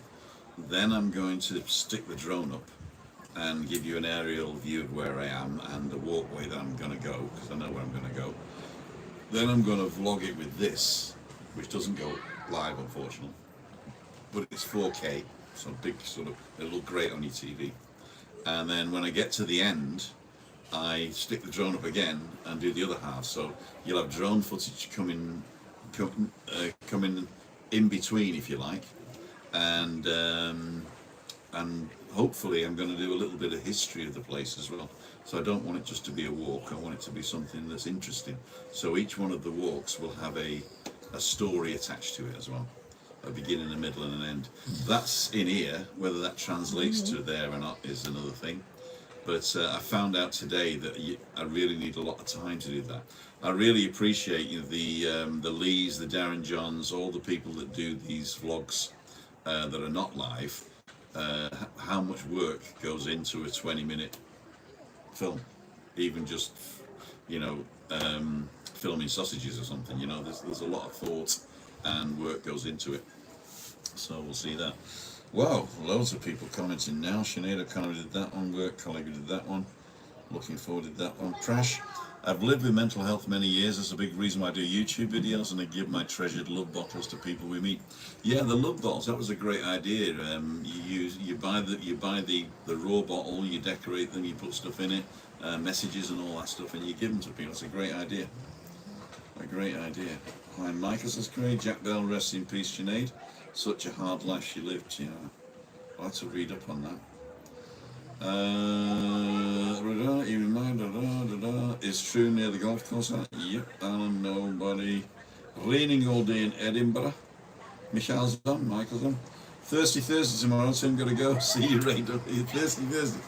Then I'm going to stick the drone up and give you an aerial view of where I am and the walkway that I'm going to go, because I know where I'm going to go. Then I'm going to vlog it with this, which doesn't go live unfortunately, but it's 4K, so big sort of, it'll look great on your TV. And then when I get to the end, I stick the drone up again and do the other half. So you'll have drone footage coming in between, if you like, and hopefully I'm going to do a little bit of history of the place as well. So I don't want it just to be a walk. I want it to be something that's interesting. So each one of the walks will have a story attached to it as well. A beginning, a middle, and an end. That's in here. Whether that translates to there or not is another thing. But I found out today that I really need a lot of time to do that. I really appreciate the Lees, the Darren Johns, all the people that do these vlogs that are not live. How much work goes into a 20-minute film, even just filming sausages or something. There's a lot of thought and work goes into it. So we'll see that. Wow, loads of people commenting now. Sinead O'Connor did that one, work colleague did that one. Looking forward to that one. Prash, I've lived with mental health many years. That's a big reason why I do YouTube videos, and I give my treasured love bottles to people we meet. Yeah, the love bottles, that was a great idea. You buy the raw bottle, you decorate them, you put stuff in it, messages and all that stuff, and you give them to people. It's a great idea. A great idea. Hi, Michael says, great. Jack Bell, rest in peace, Sinead. Such a hard life she lived, yeah. I'll have to read up on that. You remind, it's true near the golf course. Yep, and nobody. Raining all day in Edinburgh. Michelle's on, Michael's on. Thirsty Thursday tomorrow, so I'm going to go. See you, Raider. Thirsty Thursday.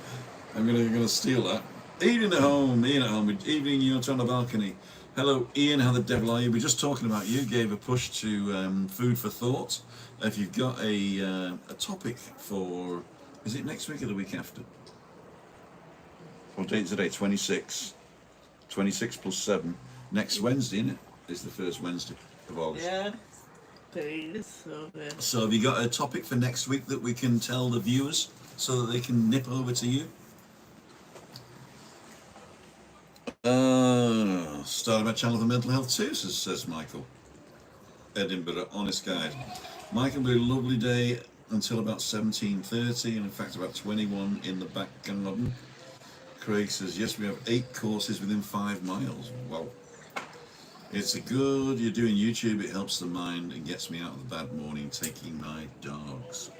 I'm going to steal that. Ian at home. Evening, you're on the balcony. Hello, Ian. How the devil are you? We're just talking about you. Gave a push to food for thought. If you've got a topic for, is it next week or the week after? What date is today? 26. 26 plus 7. Next Wednesday, isn't it? Is the first Wednesday of August. Yeah. Please. Okay. So have you got a topic for next week that we can tell the viewers so that they can nip over to you? Started my channel for mental health too, says Michael. Edinburgh, honest guide. Michael, will be a lovely day until about 17:30, and in fact about 21 in the back garden. Craig says, yes, we have 8 courses within 5 miles. Wow. It's a good, you're doing YouTube, it helps the mind and gets me out of the bad morning taking my dogs.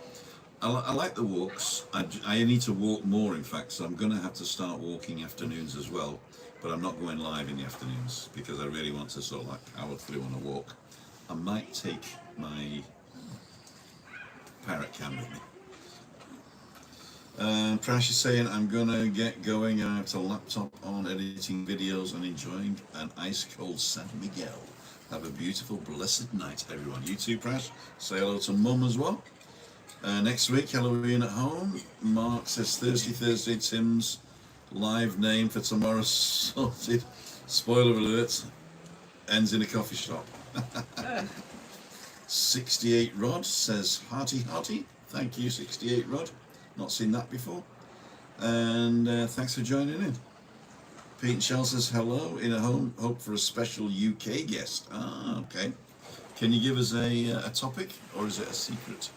I like the walks. I need to walk more, in fact, so I'm going to have to start walking afternoons as well. But I'm not going live in the afternoons because I really want to sort of like power through on a walk. I might take my parrot cam with me. Prash is saying I'm gonna get going. I have a laptop on editing videos and enjoying an ice cold San Miguel. Have a beautiful, blessed night, everyone. You too, Prash. Say hello to Mum as well. Next week, Halloween at home. Mark says Thursday. Tim's live name for tomorrow sorted. Spoiler alert. Ends in a coffee shop. 68 Rod says hearty. Thank you, 68 Rod. Not seen that before. And thanks for joining in. Pete and Shell says hello in a home. Hope for a special UK guest. Ah, okay. Can you give us a topic, or is it a secret?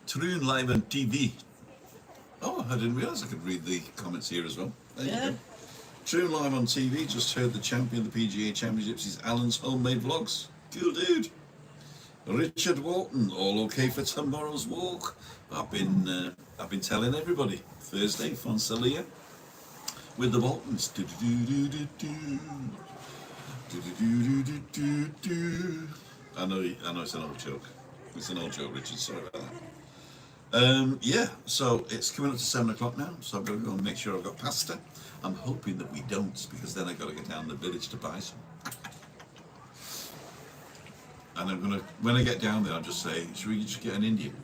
Troon live on TV. Oh, I didn't realise I could read the comments here as well. There you go. Troon live on TV. Just heard the champion of the PGA Championships is Alan's homemade vlogs. Cool dude. Richard Walton, all okay for tomorrow's walk? I've been telling everybody. Thursday, Fonsalia with the Waltons. I know it's an old joke. It's an old joke, Richard. Sorry about that. Yeah, so it's coming up to 7 o'clock now, so I've got to go and make sure I've got pasta. I'm hoping that we don't, because then I've got to get down to the village to buy some. And I'm gonna, when I get down there, I'll just say, should we just get an Indian?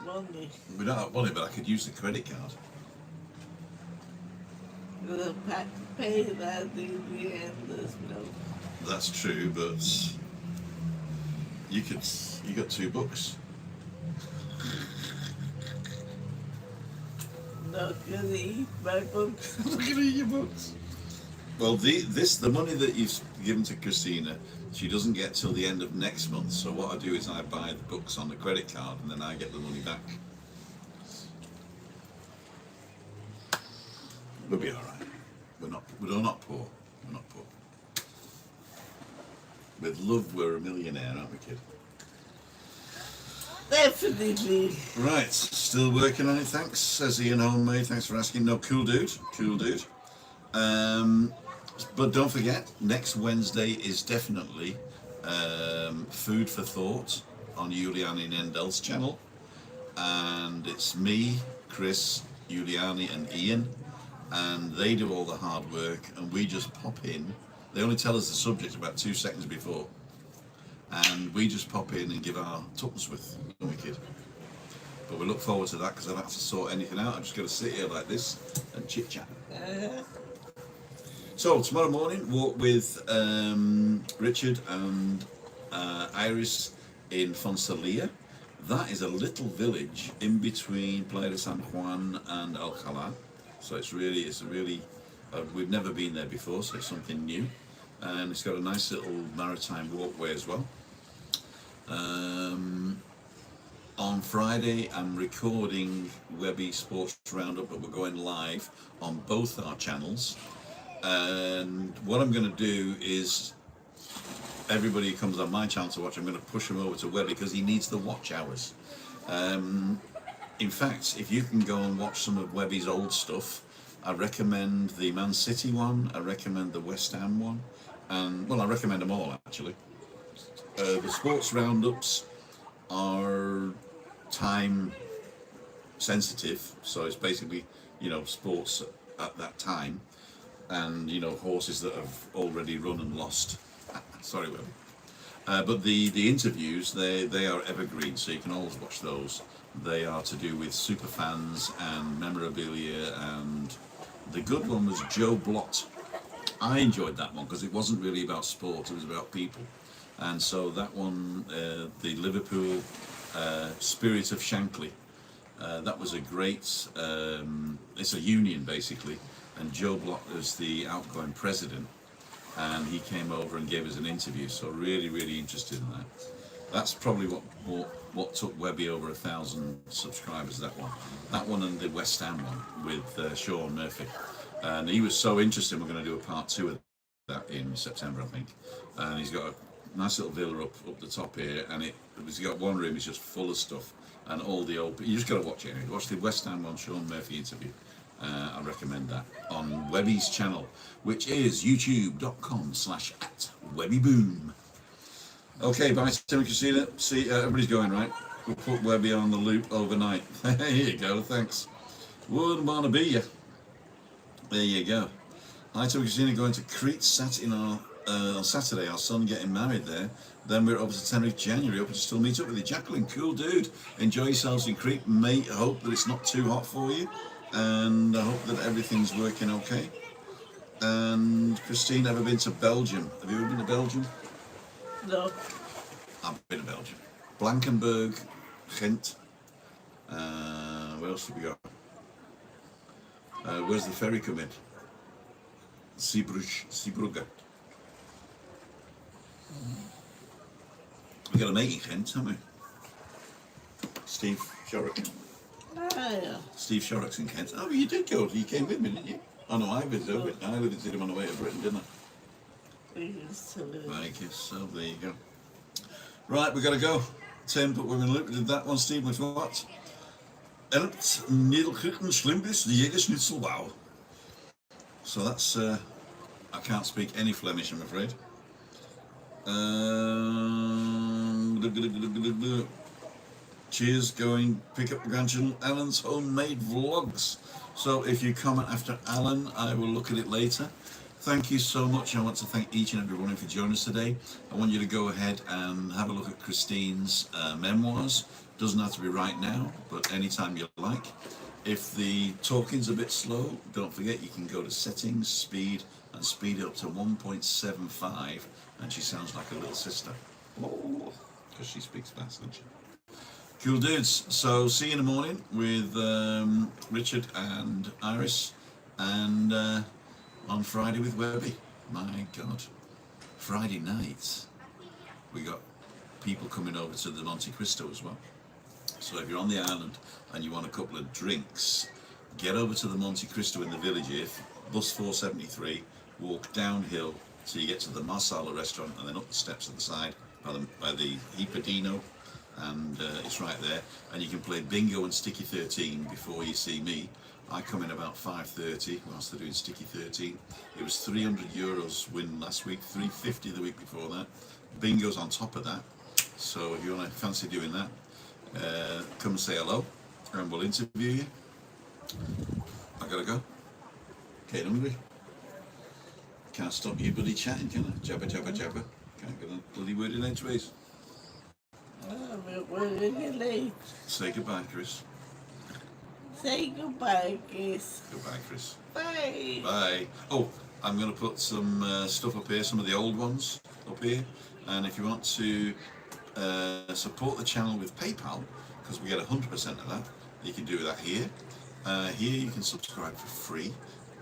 Money. We don't have money, but I could use the credit card. You'll pay that in the end as well. That's true, but you got 2 books. Not gonna eat my books. I'm not gonna eat your books. Well, the money that you've given to Christina, she doesn't get till the end of next month. So what I do is I buy the books on the credit card, and then I get the money back. We'll be all right. We're not poor. We're not poor. With love, we're a millionaire, aren't we, kid? Definitely. Right, still working on it. Thanks, says Ian Homemade. Thanks for asking. No, cool dude. But don't forget, next Wednesday is definitely Food for Thought on Juliane Nendel's channel. And it's me, Chris, Juliane and Ian. And they do all the hard work, and we just pop in. They only tell us the subject about 2 seconds before. And we just pop in and give our tuppence with, don't we, kid? But we look forward to that because I don't have to sort anything out. I'm just going to sit here like this and chit chat. So tomorrow morning, walk with Richard and Iris in Fonsalia. That is a little village in between Playa de San Juan and Alcalá. So it's really we've never been there before, so it's something new. And it's got a nice little maritime walkway as well. On Friday, I'm recording WEBBY Sports Roundup, but we're going live on both our channels. And what I'm going to do is, everybody who comes on my channel to watch, I'm going to push him over to WEBBY because he needs the watch hours. In fact, if you can go and watch some of WEBBY's old stuff, I recommend the Man City one, I recommend the West Ham one, and well, I recommend them all actually. The sports roundups are time sensitive, so it's basically, you know, sports at that time, and you know, horses that have already run and lost. Sorry, Webby. But the interviews, they are evergreen, so you can always watch those. They are to do with super fans and memorabilia, and the good one was Joe Blott. I enjoyed that one because it wasn't really about sport, it was about people. And so that one, the Liverpool Spirit of Shankly, that was a great, it's a union basically, and Joe Blott was the outgoing president, and he came over and gave us an interview, so really interested in that. That's probably what took WEBBY over 1,000 subscribers, that one and the West Ham one with Sean Murphy. And he was so interested, we're going to do a part 2 of that in September, I think. And he's got a nice little villa up the top here, and he's got one room, it's just full of stuff, and all the old, you just got to watch it anyway. Watch the West Ham one, Sean Murphy interview. I recommend that on WEBBY's channel, which is youtube.com/@WEBBYBOOM. Okay, bye, Tim and Christina. See, everybody's going, right? We'll put WEBBY on the loop overnight. Here you go, thanks. Wouldn't want to be you. There you go. Hi, Tim and Christina, going to Crete on Saturday. Our son getting married there. Then we're over to Tenerife January. Hope to still meet up with you. Jacqueline, cool dude. Enjoy yourselves in Crete, mate. I hope that it's not too hot for you, and I hope that everything's working okay. And Christine, ever been to Belgium? Have you ever been to Belgium? No. I've been to Belgium. Blankenberg, Ghent. Where else have we got? Where's the ferry come in? Zeebrugge. We got a mate in Ghent, haven't we? Steve Shorrock. Yeah. Steve Shorrock's in Kent. Oh, you did go. You came with me, didn't you? Oh no, I visited him on the way to Britain, didn't I? We used to live. I guess so. There you go. Right, we got to go. Tim, but we're going to look at that one. Steve, with what? Elpt Nederkirchen Schlimbis, the Jägerschnitzel, wow. So that's, I can't speak any Flemish, I'm afraid. Cheers, going pick up the grandchildren. Alan's homemade vlogs. So if you comment after Alan, I will look at it later. Thank you so much. I want to thank each and every one of you for joining us today. I want you to go ahead and have a look at Christine's memoirs. Doesn't have to be right now, but anytime you like. If the talking's a bit slow, don't forget you can go to settings, speed, and speed it up to 1.75, and she sounds like a little sister. Because she speaks fast, doesn't she? Cool dudes. So see you in the morning with Richard and Iris, and on Friday with WEBBY. My God. Friday nights, we got people coming over to the Monte Cristo as well. So if you're on the island and you want a couple of drinks, get over to the Monte Cristo in the village here, bus 473, walk downhill till you get to the Marsala restaurant, and then up the steps at the side by the Ipadino, and it's right there. And you can play bingo and Sticky 13 before you see me. I come in about 5:30 whilst they're doing Sticky 13. It was €300 win last week, 350 the week before that. Bingo's on top of that. So if you want to fancy doing that, come and say hello and we'll interview you. I gotta go. Get hungry. Can't stop you bloody chatting, can I? Jabba jabba jabba. Can't get a bloody word in edgeways. We're really late. Say goodbye, Chris. Say goodbye, Chris. Goodbye, Chris. Bye. Bye. Oh, I'm going to put some stuff up here, some of the old ones up here. And if you want to support the channel with PayPal, because we get 100% of that, you can do that here. Here you can subscribe for free.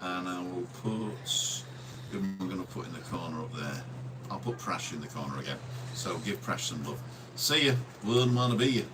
And I will put, I'm going to put in the corner up there. I'll put Prash in the corner again. So give Prash some love. See ya. Wouldn't want to be you.